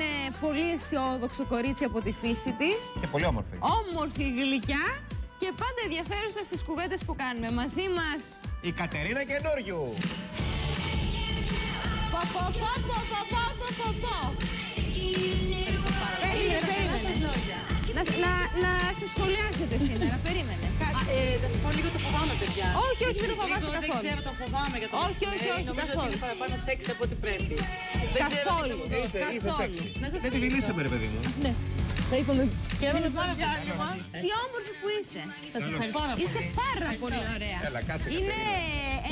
είναι πολύ αισιόδοξο κορίτσι από τη φύση της. Και πολύ όμορφη. Όμορφη, γλυκιά και πάντα ενδιαφέρουσα στις κουβέντες που κάνουμε. Μαζί μας Η Κατερίνα Καινόριου. Περίμενε. Να σε σχολιάσετε σήμερα, περίμενε. Θα σου πω λίγο το φοβάμαι, παιδιά. Όχι, δεν το φοβάσαι καθόλου. Δεν ξέρω, το φοβάμαι για το μεσημέρι. Νομίζω ότι είναι παραπάνω σεξι από ό,τι πρέπει. Καθόλου. Είσαι σεξι. Δεν τη μιλήσαμε, ρε παιδί μου. Ναι. Θα είπαμε. Και έβαλες πάρα διάλειμμα. Τι όμορφη που είσαι. Σας ευχαριστώ. Είσαι πάρα πολύ ωραία. Έλα, κάτσε. Είναι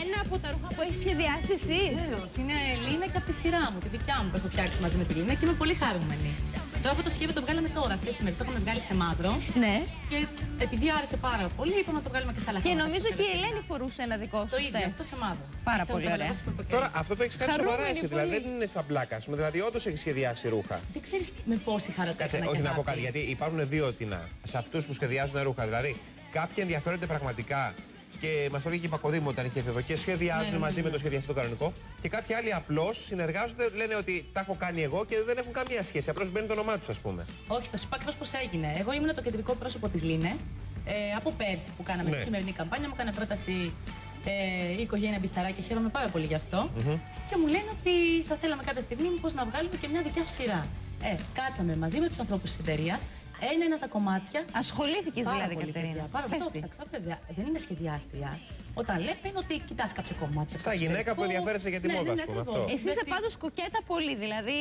ένα από τα ρούχα που έχει σχεδιάσει εσύ. Βεβαίως, είναι Λίνα και από τη σειρά μου, τη δικιά μου που έχω φτιάξει μαζί με τη Λίνα και είμαι πολύ χαρούμενη. Τώρα αυτό το σχέδιο το βγάλαμε τώρα, αυτές τις μέρες. Το έχουμε βγάλει σε μαύρο. Ναι. Και επειδή άρεσε πάρα πολύ, είπαμε να το βγάλουμε και σε άλλα Και χρώματα. νομίζω και η Ελένη φορούσε ένα δικό σου. Το ίδιο, αυτό σε μαύρο. Πάρα πολύ ωραία. Τώρα αυτό το έχει κάνει Χαρούμενη σοβαρά εσύ, δηλαδή πολύ. δεν είναι σαν πλάκα. Ας πούμε, δηλαδή όντως έχει σχεδιάσει ρούχα. Δεν ξέρεις με πόση χαρά το Κάτσε, έκανα όχι και να πω αγάπη. κάτι, γιατί υπάρχουν δύο τεινά σε αυτούς που σχεδιάζουν ρούχα. Δηλαδή, κάποιοι ενδιαφέρονται πραγματικά και μας το λέει και η Πακοδήμου όταν είχε έρθει εδώ και σχεδιάζουν μαζί με το σχεδιαστή το κανονικό. Και κάποιοι άλλοι απλώς συνεργάζονται, λένε ότι τα έχω κάνει εγώ και δεν έχουν καμία σχέση. Απλώς μπαίνει το όνομά τους, ας πούμε. Όχι, θα σου πω ακριβώς πώς έγινε. Εγώ ήμουν το κεντρικό πρόσωπο της Λίνε από πέρσι που κάναμε τη χειμερινή καμπάνια. Μου έκανε πρόταση η οικογένεια Μπιθαρά και χαίρομαι πάρα πολύ γι' αυτό. Και μου λένε ότι θα θέλαμε κάποια στιγμή μήπως να βγάλουμε και μια δικιά σου σειρά. Κάτσαμε μαζί με τους ανθρώπους της εταιρείας. Ένα τα κομμάτια. Ασχολήθηκες δηλαδή, Κατερίνα. Πάρα πολύ. Το ψάξα, βέβαια. Δεν είμαι σχεδιάστρια. Όταν λέμε είναι ότι κοιτάς κάποια κομμάτια. Σαν γυναίκα που ενδιαφέρεσαι για τη μόδα, ας πούμε. Αυτό. Εσύ είσαι πάντως κοκέτα πολύ, δηλαδή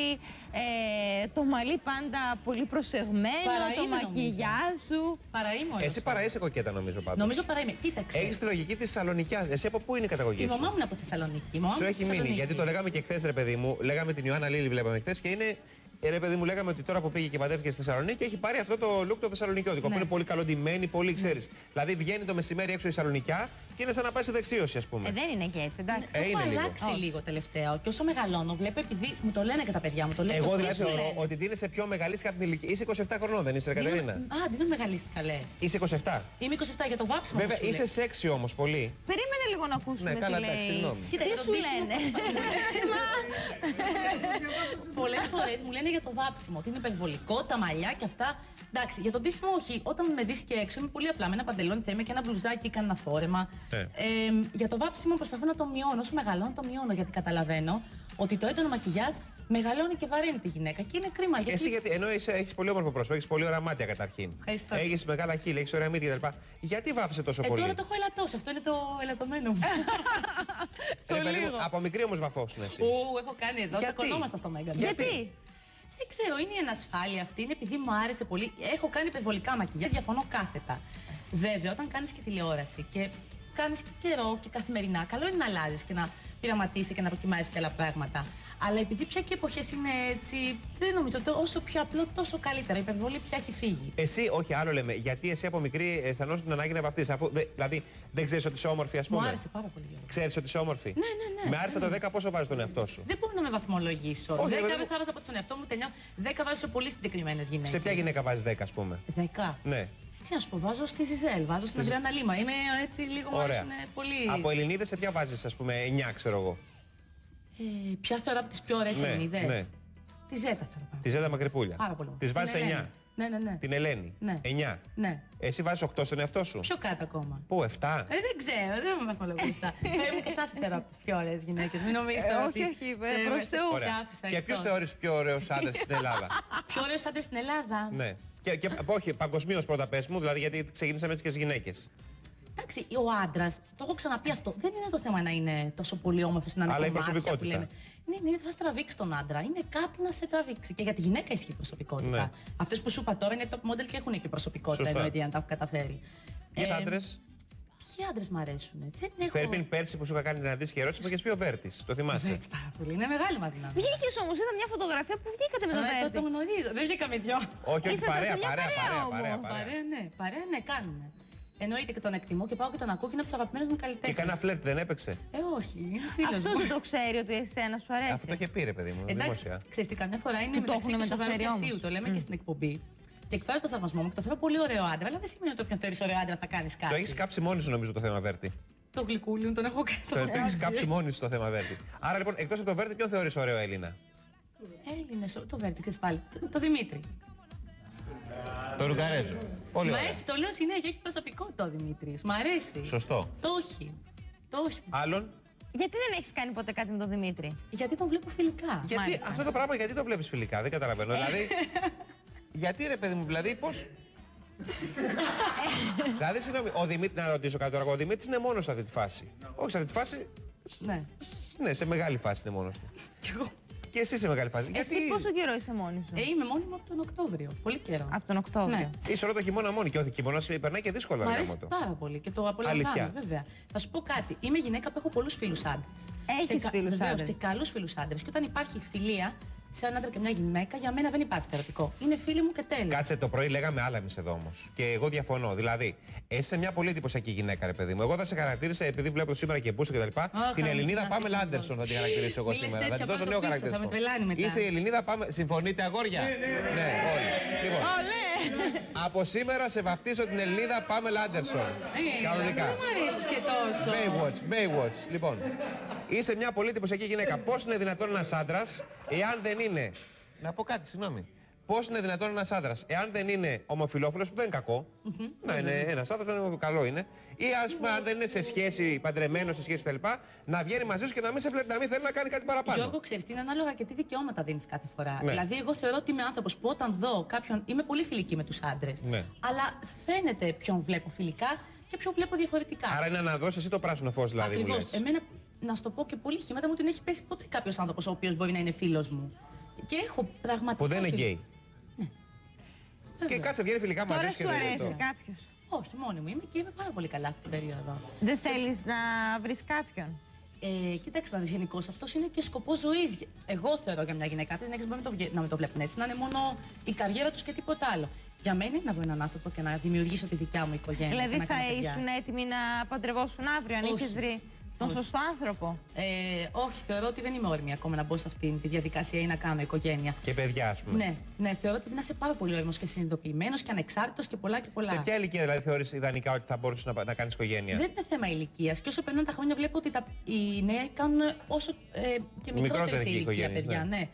το μαλλί πάντα πολύ προσεγμένο, το μακιγιάζ σου. Παραείμαι. Εσύ παρά είσαι κοκέτα, νομίζω πάντως. Νομίζω παραείμαι. Κοίταξε. Έχεις τη λογική της Θεσσαλονικιάς. Εσύ από πού είναι η καταγωγή Η σου? μαμά μου είναι από Θεσσαλονίκη. Σου έχει μείνει, γιατί το λέγαμε και χθες, ρε παιδί μου. Λέγαμε την Ιωάννα Λίλη, βλέπαμε χθες και είναι. Ρε παιδί μου, λέγαμε ότι τώρα που πήγε και παντρεύτηκε στη Θεσσαλονίκη έχει πάρει αυτό το look το θεσσαλονικιώτικο. Ναι. Που είναι πολύ καλοντημένη, πολύ ξέρεις. Δηλαδή βγαίνει το μεσημέρι έξω η Θεσσαλονικιά και είναι σαν να πάει σε δεξίωση, ας πούμε. Δεν είναι και έτσι, εντάξει. Έχω είναι αλλάξει λίγο. λίγο τελευταίο. Και όσο μεγαλώνω, βλέπω επειδή μου το λένε και τα παιδιά μου. Το λένε Εγώ και ο δηλαδή φίλος μου θεωρώ λένε. ότι δίνεσαι πιο μεγαλίστικα από την ηλικία. Είσαι 27 χρονών, δεν είσαι, Κατερίνα? Α, δεν είμαι μεγαλίστικα, λες. Είσαι 27. Είμαι 27 για το βάψιμο. Βέβαια που σου είσαι λέει. σεξι όμως πολύ. Περίμενε λίγο να ακούσουμε Ναι, τι καλά, λέει. εντάξει, συγγνώμη. Κοίτα, Τι για το σου ντύσιμο λένε. Πολλές φορές μου λένε για το βάψιμο, ότι είναι υπερβολικό, τα μαλλιά και αυτά. Εντάξει, για το ντύσιμο όχι. Όταν με δεις και έξω είμαι πολύ απλά. Με ένα παντελόνι θα είμαι και ένα μπλουζάκι ή κανένα φόρεμα. Για το βάψιμο προσπαθώ να το μειώνω. Όσο μεγαλώνω, το μειώνω γιατί καταλαβαίνω ότι το έντονο μακιγιάζ μεγαλώνει και βαραίνει τη γυναίκα. Και είναι κρίμα. Γιατί... Εσύ γιατί ενώ έχεις πολύ όμορφο πρόσωπο, έχεις πολύ ωραία μάτια καταρχήν. Ευχαριστώ. Έχεις μεγάλα χείλη, έχεις ωραία μύτη κτλ. Γιατί βάφεσαι τόσο πολύ? Τώρα το έχω ελαττώσει. Αυτό είναι το ελαττωμένο μου. Ρε παιδί μου, από μικρή όμως βαφόσουν εσύ. Έχω κάνει εδώ. Γιατί? Τσακωνόμαστε στο Μέγκα. Γιατί? Δεν ξέρω, είναι η ανασφάλεια αυτή. Είναι επειδή μου άρεσε πολύ. Έχω κάνει υπερβολικά μακιγιάζ. Διαφωνώ κάθετα. Βέβαια, όταν κάνεις και τηλεόραση και κάνεις και καιρό και καθημερινά, καλό είναι να αλλάζεις και να πειραματίσεις και να δοκιμάζεις και άλλα πράγματα. Αλλά επειδή πια και οι εποχές είναι έτσι, δεν νομίζω ότι όσο πιο απλό, τόσο καλύτερα. Η υπερβολή πια έχει φύγει. Εσύ, όχι, άλλο λέμε. Γιατί εσύ από μικρή αισθανόσαι την ανάγκη να βαφτείς, αφού δηλαδή δεν ξέρεις ότι είσαι όμορφη, ας πούμε. Μου άρεσε πάρα πολύ. Ξέρεις ότι είσαι όμορφη. Ναι. Με άρεσε το 10, πόσο βάζεις τον εαυτό σου? Δεν μπορώ να με βαθμολογήσω. 10 Όχι, δεν δηλαδή- θα βάζα από τον εαυτό μου, τελειώ. 10 βάζω σε πολύ συγκεκριμένες γυναίκες. Σε ποια γυναίκα βάζεις 10, ας πούμε? 10. Ναι. Τι να σου πω, βάζω στη Ζιζέλ, βάζω στην Αντριάννα Λίμα. Είμαι έτσι λίγο μου Ωραία. αρέσουν πολύ. Από Ελληνίδες σε ποια βάζεις, ας πούμε, 9, ξέρω εγώ? Ποια θεωρώ από τις πιο ωραίες Ναι, Ελληνίδες. ναι. Τη Ζέτα θεωρώ. Τη Ζέτα Μακρυπούλια. Πάρα πολύ. Τη βάζεις Την 9. Ελένη. Ναι. Την Ελένη. Ναι. 9. Ναι. Εσύ βάζεις 8 στον εαυτό σου. Πιο κάτω ακόμα. Πού, 7? Δεν ξέρω, δεν με βαθμολογούσα. Φέρνω και εσάς θεωρώ από τις πιο ωραίες γυναίκες. Μην νομίζετε ότι. όχι, προς Θεού. σε άφησα Και εκτός. ποιους θεωρείς πιο ωραίους άντρες στην Ελλάδα? Πιο ωραίος άντρας στην Ελλάδα. Ναι. Και όχι, παγκοσμίως πρώτα πες μου, δηλαδή γιατί ξεκινήσαμε έτσι και στις γυναίκες. Εντάξει, ο άντρας, το έχω ξαναπεί αυτό, δεν είναι το θέμα να είναι τόσο πολύ όμορφος, να είναι Αλλά η κομμάτια προσωπικότητα. που λέμε. Ναι, δεν θα σε τραβήξει τον άντρα. Είναι κάτι να σε τραβήξει. Και για τη γυναίκα ισχύει η προσωπικότητα. Ναι. Αυτές που σου είπα τώρα είναι top model και έχουν και προσωπικότητα, Σωστά. εννοείται αν τα έχουν καταφέρει. Ποιες άντρες? Ποιοι άντρες μ' αρέσουν. Δεν έχω. Φέρπιν πέρσι που σου είχα κάνει την αντίστοιχη ερώτηση, μου είχες πει ο Βέρτης. Το θυμάσαι? Έτσι πάρα πολύ. Είναι μεγάλη μας δυνατότητα. Βγήκες όμως, είδα μια φωτογραφία που βγήκατε με τον Το Βέρτη. γνωρίζω. Δεν βγήκαμε δυο. Όχι, όχι, Ήσασταν παρέα, σε μια παρέα, παρέα παρέα, όμως. παρέα. Παρέα, ναι, κάνουμε. Εννοείται και τον εκτιμώ και πάω και τον ακούω και είναι από τους αγαπημένους μου Και καλλιτέχνες. κανένα φλερτ δεν έπαιξε? Όχι, είναι φίλος Αυτός μου. δεν το ξέρει ότι εσένα σου αρέσει. Αυτό το είχε πει, ρε παιδί μου, Εντάξει, δημόσια. ξέρεις τι, καμιά φορά είναι Του το μεταξύ έχουνε και σοβαρού και μεταφέρει αστείου. όμως. Το λέμε και στην εκπομπή. Και εκφράζω το θαυμασμό μου και το θεωρώ πολύ ωραίο άντρα. Αλλά δεν σημαίνει ότι όποιον θεωρείς ωραίο άντρα θα κάνεις κάτι. Το έχεις κάψει μόνη σου, νομίζω, το θέμα Βέρτη. Το γλυκούλι μου τον έχω Το έχεις κάψει μόνη σου το θέμα Βέρτη. Άρα λοιπόν, εκτός από τον Βέρτη, ποιον θεωρείς ωραίο Έλληνα? Έλληνες, το βέρτιξες πάλι. Το Δημήτρη. Το Ρουγκαρέζο. Πολύ Μ' ωραία. αρέσει, το λέω συνέχεια, έχει προσωπικότητα ο Δημήτρης. Μ' αρέσει. Σωστό. Το όχι. Το όχι. Άλλον. Γιατί δεν έχεις κάνει ποτέ κάτι με τον Δημήτρη? Γιατί τον βλέπω φιλικά. Γιατί Μάλιστα. αυτό το πράγμα γιατί το βλέπεις φιλικά, δεν καταλαβαίνω. Δηλαδή. Γιατί ρε παιδί μου, δηλαδή πώς. Δηλαδή, συγγνώμη, ο Δημήτρης, να ρωτήσω κάτι τώρα. Ο Δημήτρης είναι μόνος σε αυτή τη φάση. Όχι, σε αυτή τη φάση. Ναι. Ναι, σε μεγάλη φάση είναι μόνος του. Κι εγώ. Και εσύ σε μεγάλη φάση. Εσύ πόσο καιρό είσαι μόνη σου? Είμαι μόνη μου από τον Οκτώβριο. Πολύ καιρό. Από τον Οκτώβριο. Ναι. Είσαι όλο το χειμώνα μόνη και όχι χειμώνα, περνάει και δύσκολα. Μου ρε αρέσει γάμο το. πάρα πολύ και το απολαμβάνω, Αλήθεια. βέβαια. Θα σου πω κάτι. Είμαι γυναίκα που έχω πολλούς φίλους άντρες. Έχεις φίλους βεβαίως, άντρες. και καλούς φίλους άντρες. Και όταν υπάρχει φιλία σε έναν άντρα και μια γυναίκα, για μένα δεν υπάρχει το ερωτικό. Είναι φίλοι μου και τέλος. Κάτσε, το πρωί λέγαμε άλλα εμείς εδώ όμως. Και εγώ διαφωνώ. Δηλαδή, είσαι μια πολύ εντυπωσιακή γυναίκα, ρε παιδί μου. Εγώ θα σε χαρακτήρισα, επειδή βλέπω σήμερα και μπούσου και τα λοιπά. Την Ελληνίδα Πάμελα Άντερσον θα την χαρακτηρίσω εγώ Μη λες σήμερα. Θα τέτοια, τη δώσω πάω νέο το πίσω, θα χαρακτηριστικό. με τρελάνει μετά. Είσαι η Ελληνίδα Πάμελα. Συμφωνείτε, αγόρια? Ναι, όλοι. Λοιπόν, από σήμερα σε βαφτίζω την Ελληνίδα Πάμελα Άντερσον. Κανονικά. Δεν μου αρέσει και τόσο. Baywatch. Λοιπόν, είσαι μια πολύ εντυπωσιακή γυναίκα. Πώς είναι δυνατόν ένας άντρας, εάν δεν είναι. Να πω κάτι, συγγνώμη. Πώς είναι δυνατόν ένας άντρας, εάν δεν είναι ομοφυλόφιλος, που δεν είναι κακό, να είναι ένας άνθρωπος, καλό είναι, ή ας πούμε, αν δεν είναι σε σχέση, παντρεμένος, σε σχέση κτλ., να βγαίνει μαζί σου και να μην θέλει να κάνει κάτι παραπάνω. Γιώργο, ξέρεις τι είναι ανάλογα και τι δικαιώματα δίνεις κάθε φορά. Ναι. Δηλαδή, εγώ θεωρώ ότι είμαι άνθρωπος που όταν δω κάποιον. Είμαι πολύ φιλική με τους άντρες. Ναι. Αλλά φαίνεται ποιον βλέπω φιλικά και ποιον βλέπω διαφορετικά. Άρα είναι να δώσεις εσύ το πράσινο φως, δηλαδή. Μου Ακριβώς. λες. Εμένα, να σου το πω και πολύ χύμα, δεν μου την έχει πέσει ποτέ κάποιος άνθρωπος ο οποίος μπορεί να είναι φίλος μου. Και έχω πραγματικά. Που δεν είναι φίλους. γκέι. Και κάτσε, βγαίνει φιλικά μαζί Τώρα σου και σου δεν αρέσει είναι αυτό. κάποιος? Όχι, μόνη μου είμαι και είμαι πάρα πολύ καλά αυτή την περίοδο. Δεν θέλεις να βρεις κάποιον? Κοίταξε να δεις, γενικώς αυτός είναι και σκοπός ζωής. Εγώ θεωρώ για μια γυναίκα. Κάποιες γυναίκες μπορεί να με το βλέπουν έτσι, να είναι μόνο η καριέρα τους και τίποτα άλλο. Για μένα είναι να βρω έναν άνθρωπο και να δημιουργήσω τη δικιά μου οικογένεια. Δηλαδή και να θα κάνω παιδιά. ήσουν έτοιμη να παντρευόσουν αύριο, αν Όχι. είχες βρει τον Όχι. σωστό άνθρωπο? Όχι, θεωρώ ότι δεν είμαι όριμη ακόμα να μπω σε αυτή τη διαδικασία ή να κάνω οικογένεια. Και παιδιά, ας πούμε. Ναι, θεωρώ ότι πρέπει να είσαι πάρα πολύ όριμος και συνειδητοποιημένος και ανεξάρτητος και πολλά και πολλά. Σε ποια ηλικία δηλαδή θεωρείς ιδανικά ότι θα μπορούσες να κάνεις οικογένεια? Δεν είναι θέμα ηλικία. Και όσο περνάνε τα χρόνια, βλέπω ότι οι νέοι κάνουν όσο και μικρότερη σε ηλικία οικογένειες, παιδιά. Ναι.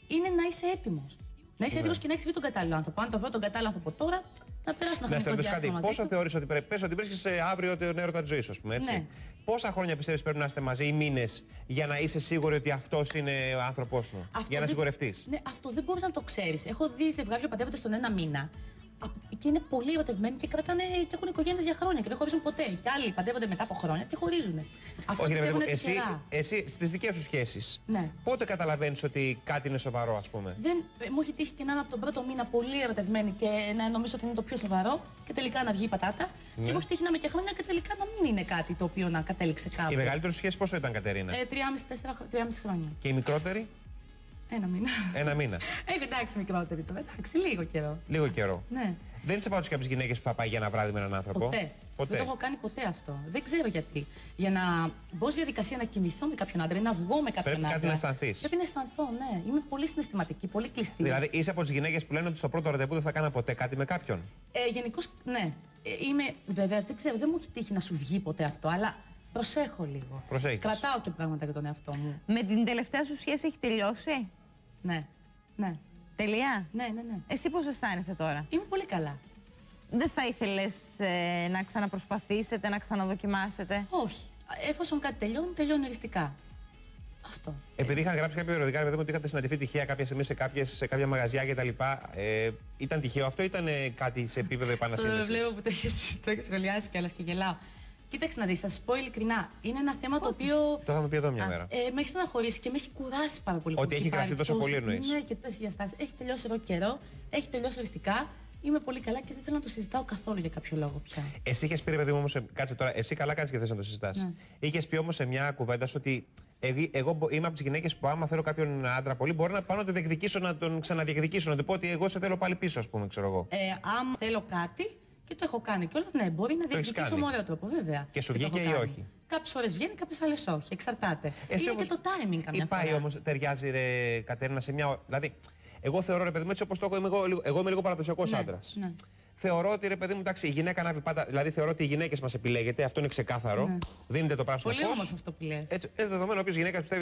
Είναι να είσαι έτοιμος. Να είσαι έτοιμος και να έχεις βρει τον κατάλληλο άνθρωπο. Αν το βρω τον κατάλληλο άνθρωπο τώρα, να περάσει ένα Να σε χρονικό ρωτήσω κάτι. διάστημα μαζί Πόσο του. θεωρείς ότι πρέπει. Πες ότι βρίσκεσαι αύριο τον έρωτα της ζωής σου, ας πούμε, έτσι. Ναι. Πόσα χρόνια πιστεύεις πρέπει να είστε μαζί ή μήνες για να είσαι σίγουρη ότι αυτός είναι ο άνθρωπός σου? Αυτό Για να δεν- σιγουρευτείς. Ναι, αυτό δεν μπορείς να το ξέρεις. Έχω δει ζευγάρια που παντρεύονται στον ένα μήνα και είναι πολύ ερωτευμένοι και κρατάνε και έχουν οικογένειες για χρόνια και δεν χωρίζουν ποτέ. Και άλλοι παντρεύονται μετά από χρόνια και χωρίζουν. Αυτό Όχι, ρε παιδί πιστεύουν μου, τυχερά. εσύ στις δικές σου σχέσεις, Ναι. πότε καταλαβαίνεις ότι κάτι είναι σοβαρό, ας πούμε? Μου έχει τύχει και να είμαι από τον πρώτο μήνα πολύ ερωτευμένη και να νομίζω ότι είναι το πιο σοβαρό και τελικά να βγει η πατάτα. Ναι. Και μου έχει τύχει να είμαι και χρόνια και τελικά να μην είναι κάτι το οποίο να κατέληξε κάπου. Η μεγαλύτερη σου σχέση πόσο ήταν, Κατερίνα? 3,5 χρόνια. Και η μικρότερη? Ένα μήνα. Ένα μήνα. Εντάξει, μικρότερη το. Εντάξει, λίγο καιρό. Λίγο καιρό. Ναι. Δεν είσαι πάντως κάποιες γυναίκες που θα πάει για ένα βράδυ με έναν άνθρωπο? Ποτέ. Δεν το έχω κάνει ποτέ αυτό. Δεν ξέρω γιατί. Για να μπω στη διαδικασία να κοιμηθώ με κάποιον άντρα ή να βγω με κάποιον Πρέπει άντρα. κάτι να αισθανθείς. Πρέπει να αισθανθώ, ναι. Είμαι πολύ συναισθηματική, πολύ κλειστή. Δηλαδή είσαι από τις γυναίκες που λένε ότι στο πρώτο ραντεβού δεν θα κάνα ποτέ κάτι με κάποιον? Γενικώς, ναι. Είμαι, βέβαια, δεν ξέρω, δεν μου έχει τύχει να σου βγει ποτέ αυτό, αλλά προσέχω λίγο. Προσέχεις. Κρατάω και πράγματα για τον εαυτό μου. Με την τελευταία σου σχέση έχει τελειώσει? Ναι. Ναι. Τελεία? Ναι. Εσύ πώς αισθάνεσαι τώρα? Είμαι πολύ καλά. Δεν θα ήθελες να ξαναπροσπαθήσετε, να ξαναδοκιμάσετε? Όχι. Εφόσον κάτι τελειώνει, τελειώνει οριστικά. Αυτό. Επειδή είχαν γράψει κάποια περιοδικά, παιδί μου, ότι είχατε συναντηθεί τυχαία κάποια στιγμή σε κάποια μαγαζιά κτλ. Ήταν τυχαίο αυτό ή ήταν κάτι σε επίπεδο Το επανασύνδεσης? βλέπω που το έχεις σχολιάσει κιόλας και γελάω. Κοίταξε να δεις, θα σας πω ειλικρινά. Είναι ένα θέμα το οποίο. Το είχαμε πει εδώ μια μέρα. Με έχει στεναχωρήσει και με έχει κουράσει πάρα πολύ. Ότι που έχει έχει γραφτεί πάρει τόσο πολύ, εννοείς? Ναι, και τόση διαστάσει. Έχει τελειώσει εδώ καιρό, έχει τελειώσει οριστικά. Είμαι πολύ καλά και δεν θέλω να το συζητάω καθόλου για κάποιο λόγο πια. Εσύ είχες πει, ρε παιδί μου, όμως, κάτσε τώρα, εσύ καλά κάνεις και θες να το συζητάς. Ναι. Είχες πει όμως σε μια κουβέντα σου ότι εγώ είμαι από τις γυναίκες που άμα θέλω κάποιον άντρα πολύ, μπορώ να πάω να τον διεκδικήσω, να τον ξαναδιεκδικήσω, να του πω ότι εγώ σε θέλω πάλι πίσω, ας πούμε, ξέρω εγώ. Άμα θέλω κάτι και το έχω κάνει κιόλας, ναι, μπορεί να διεκδικήσω κάνει. με ωραίο τρόπο, βέβαια. Και σου το βγήκε έχω ή κάνει. όχι? Κάποιες φορές βγαίνει, κάποιες άλλες όχι. Εξαρτάται. Είναι όμως, και το timing καμιά φορά. Πάει όμως, ταιριάζει, ρε Κατέρινα, σε μια. Δηλαδή, εγώ θεωρώ, ρε παιδί μου, έτσι όπως το έχω, εγώ είμαι λίγο παραδοσιακός Ναι, άντρας. ναι. Θεωρώ ότι, ρε παιδί μου, εντάξει, η γυναίκα ανάβει πάντα. Δηλαδή, θεωρώ ότι οι γυναίκες μας επιλέγεται, αυτό είναι ξεκάθαρο. Ναι. Δίνετε το πράσινο φως. Πολύ όμορφο αυτό που λες. Έτσι, δεδομένο,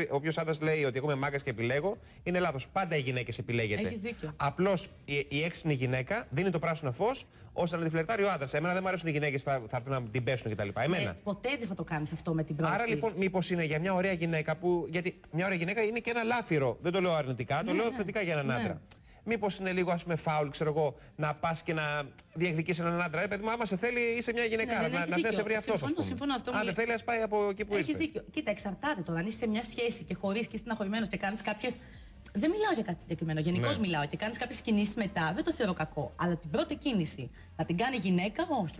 όποιος άντρας λέει ότι εγώ είμαι μάγκας και επιλέγω, είναι λάθος. Πάντα οι γυναίκες επιλέγεται. Έχεις δίκιο. Απλώς η έξυπνη γυναίκα δίνει το πράσινο φως ώστε να τη φλερτάρει ο άντρας. Εμένα δεν μου αρέσουν οι γυναίκες που θα έρθουν να την πέσουν κτλ. Ποτέ δεν θα το κάνεις αυτό με την πρώτη. Άρα λοιπόν, μήπως είναι για μια ωραία γυναίκα που. Γιατί μια ωραία γυναίκα είναι και ένα λάφυρο. Δεν το λέω αρνητικά, το λέω θετικά για έναν άντρα. Μήπως είναι λίγο, ας πούμε, φάουλ, ξέρω εγώ, να πας και να διεκδικείς έναν άντρα. Παιδί μου, άμα σε θέλει, είσαι μια γυναίκα. Να θε να σε βρει αυτός. Αν δεν θέλει, ας πάει από εκεί που είσαι. Έχεις δίκιο. Κοίτα, εξαρτάται τώρα. Αν είσαι σε μια σχέση και χωρίς και στεναχωρημένος και κάνεις κάποιες. Δεν μιλάω για κάτι συγκεκριμένο. Γενικώς μιλάω και κάνεις κάποιες κινήσεις μετά. Δεν το θεωρώ κακό. Αλλά την πρώτη κίνηση να την κάνει γυναίκα, όχι.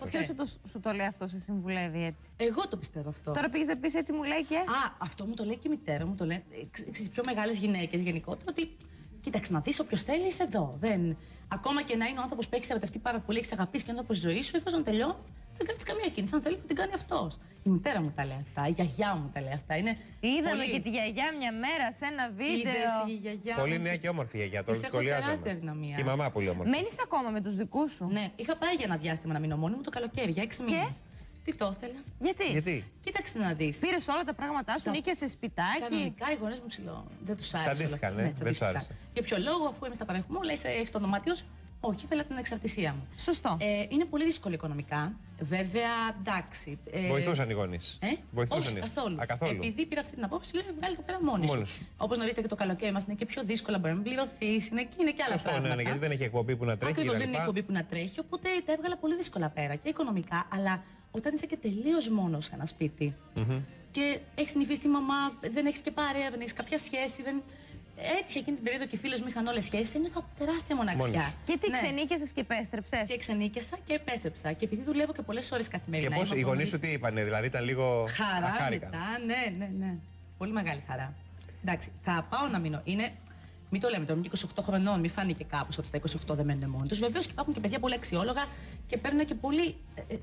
Ποιος σου το λέει αυτό, σε συμβουλεύει έτσι? Εγώ το πιστεύω αυτό. Τώρα πήγες να πεις έτσι, μου λέει και. Αυτό μου το λέει και η μητέρα μου. Το λέει στις πιο μεγάλες γυναίκες γενικότερα. Ότι κοίταξε να δεις, όποιος θέλει είσαι εδώ. Ακόμα και να είναι ο άνθρωπος που έχει ερωτευτεί πάρα πολύ, έχει αγαπήσει και είναι όπως η ζωή σου, εφόσον τελειώνει, δεν κάνει καμία κίνηση. Αν θέλει, θα την κάνει αυτός. Η μητέρα μου τα λέει αυτά, η γιαγιά μου τα λέει αυτά. Είδαμε πολύ... και τη γιαγιά μια μέρα σε ένα βίντεο. Πολύ νέα και όμορφη γιαγιά, τώρα σχολιάζαμε. Και η μαμά πολύ όμορφη. Μένεις ακόμα με τους δικούς σου? Ναι, είχα πάει για ένα διάστημα να μείνω μόνη μου το καλοκαίρι, για 6 μήνες. Τι το ήθελα. Γιατί? Κοίταξε να δεις. Πήρες όλα τα πράγματά σου, νίκες σε σπιτάκι. Κανονικά οι γονείς μου ψηλό. Δεν τους άρεσε. Τσαντίστηκαν, ναι, δεν τους άρεσε. Για ποιο λόγο, αφού είμαι στα παρέχουμε, μου λέει: έχεις το δωμάτιο σου? Όχι, ήθελα την εξαρτησία μου. Σωστό. Είναι πολύ δύσκολο οικονομικά. Βέβαια, εντάξει. Βοηθούσαν οι γονείς. Όχι, καθόλου. Επειδή πήρα αυτή την απόφαση, λέει: βγάλει το πέρα μόνη σου. Όπως γνωρίζετε και το καλοκαίρι μας είναι και πιο δύσκολο, μπορεί να μην πληρωθείς, είναι και άλλα πράγματα. Ναι, γιατί δεν έχει εκπομπή που να τρέχει. Ακριβώς, δεν είναι εκπομπή που να τρέχει, οπότε τα έβγαλα πολύ δύσκολα πέρα και οικονομικά, αλλά όταν είσαι και τελείως μόνος σε ένα σπίτι και έχεις συνηθίσει τη μαμά, δεν έχεις και παρέα, δεν έχεις κάποια σχέση. Έτσι, εκείνη την περίοδο και οι φίλοι μου είχαν όλες σχέσεις, ένιωθα τεράστια μοναξιά. Και τι ξενίκεσες και επέστρεψες? Και ξενίκεσα και επέστρεψα. Και επειδή δουλεύω και πολλές ώρες καθημερινά. Και πώς οι γονείς σου τι είπανε, δηλαδή ήταν λίγο. Χαρά μετά, ναι. Πολύ μεγάλη χαρά. Εντάξει, θα πάω να μείνω. Μην το λέμε τώρα, είμαι 28 χρονών, μην φάνηκε κάπως ότι στα 28 δεν μένουν μόνοι τους. Βεβαίως και υπάρχουν και παιδιά πολύ αξιόλογα και παίρνουν και πολύ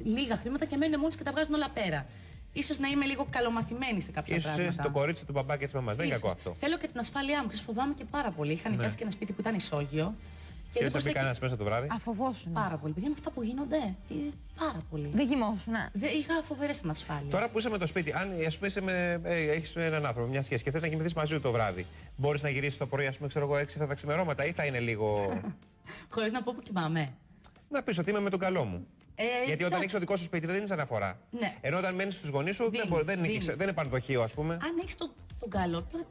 λίγα χρήματα και μένουν μόνοι και τα βγάζουν όλα πέρα. Ίσως να είμαι λίγο καλομαθημένη σε κάποια πράγματα. Ίσως το κορίτσι του μπαμπά και της μαμάς. Δεν είναι κακό αυτό. Θέλω και την ασφάλειά μου. Φοβάμαι και πάρα πολύ. Είχα νοικιάσει και ένα σπίτι που ήταν ισόγειο. Και δεν μπορούσε κανένας μέσα το βράδυ. Αφοβόσουν. Πάρα πολύ. Παιδιά με αυτά που γίνονται. Πάρα πολύ. Δεν κοιμόσουν. Είχα φοβερές ανασφάλειες. Τώρα που είσαι με το σπίτι, αν έχεις έναν άνθρωπο, μια σχέση και θες να κοιμηθείς μαζί του το βράδυ, μπορείς να γυρίσεις το πρωί, ας πούμε, ξέρω εγώ, 6 τα ξημερώματα ή θα είναι λίγο. Χωρίς να πω που κοιμάμαι. Να πεις ότι είμαι με τον καλό μου. Γιατί όταν έχεις το δικό σου σπίτι δεν δίνεις αναφορά. Ναι. Ενώ όταν μένεις στους γονείς σου δεν είναι πανδοχείο, ας πούμε. Αν έχεις τον καλό, τώρα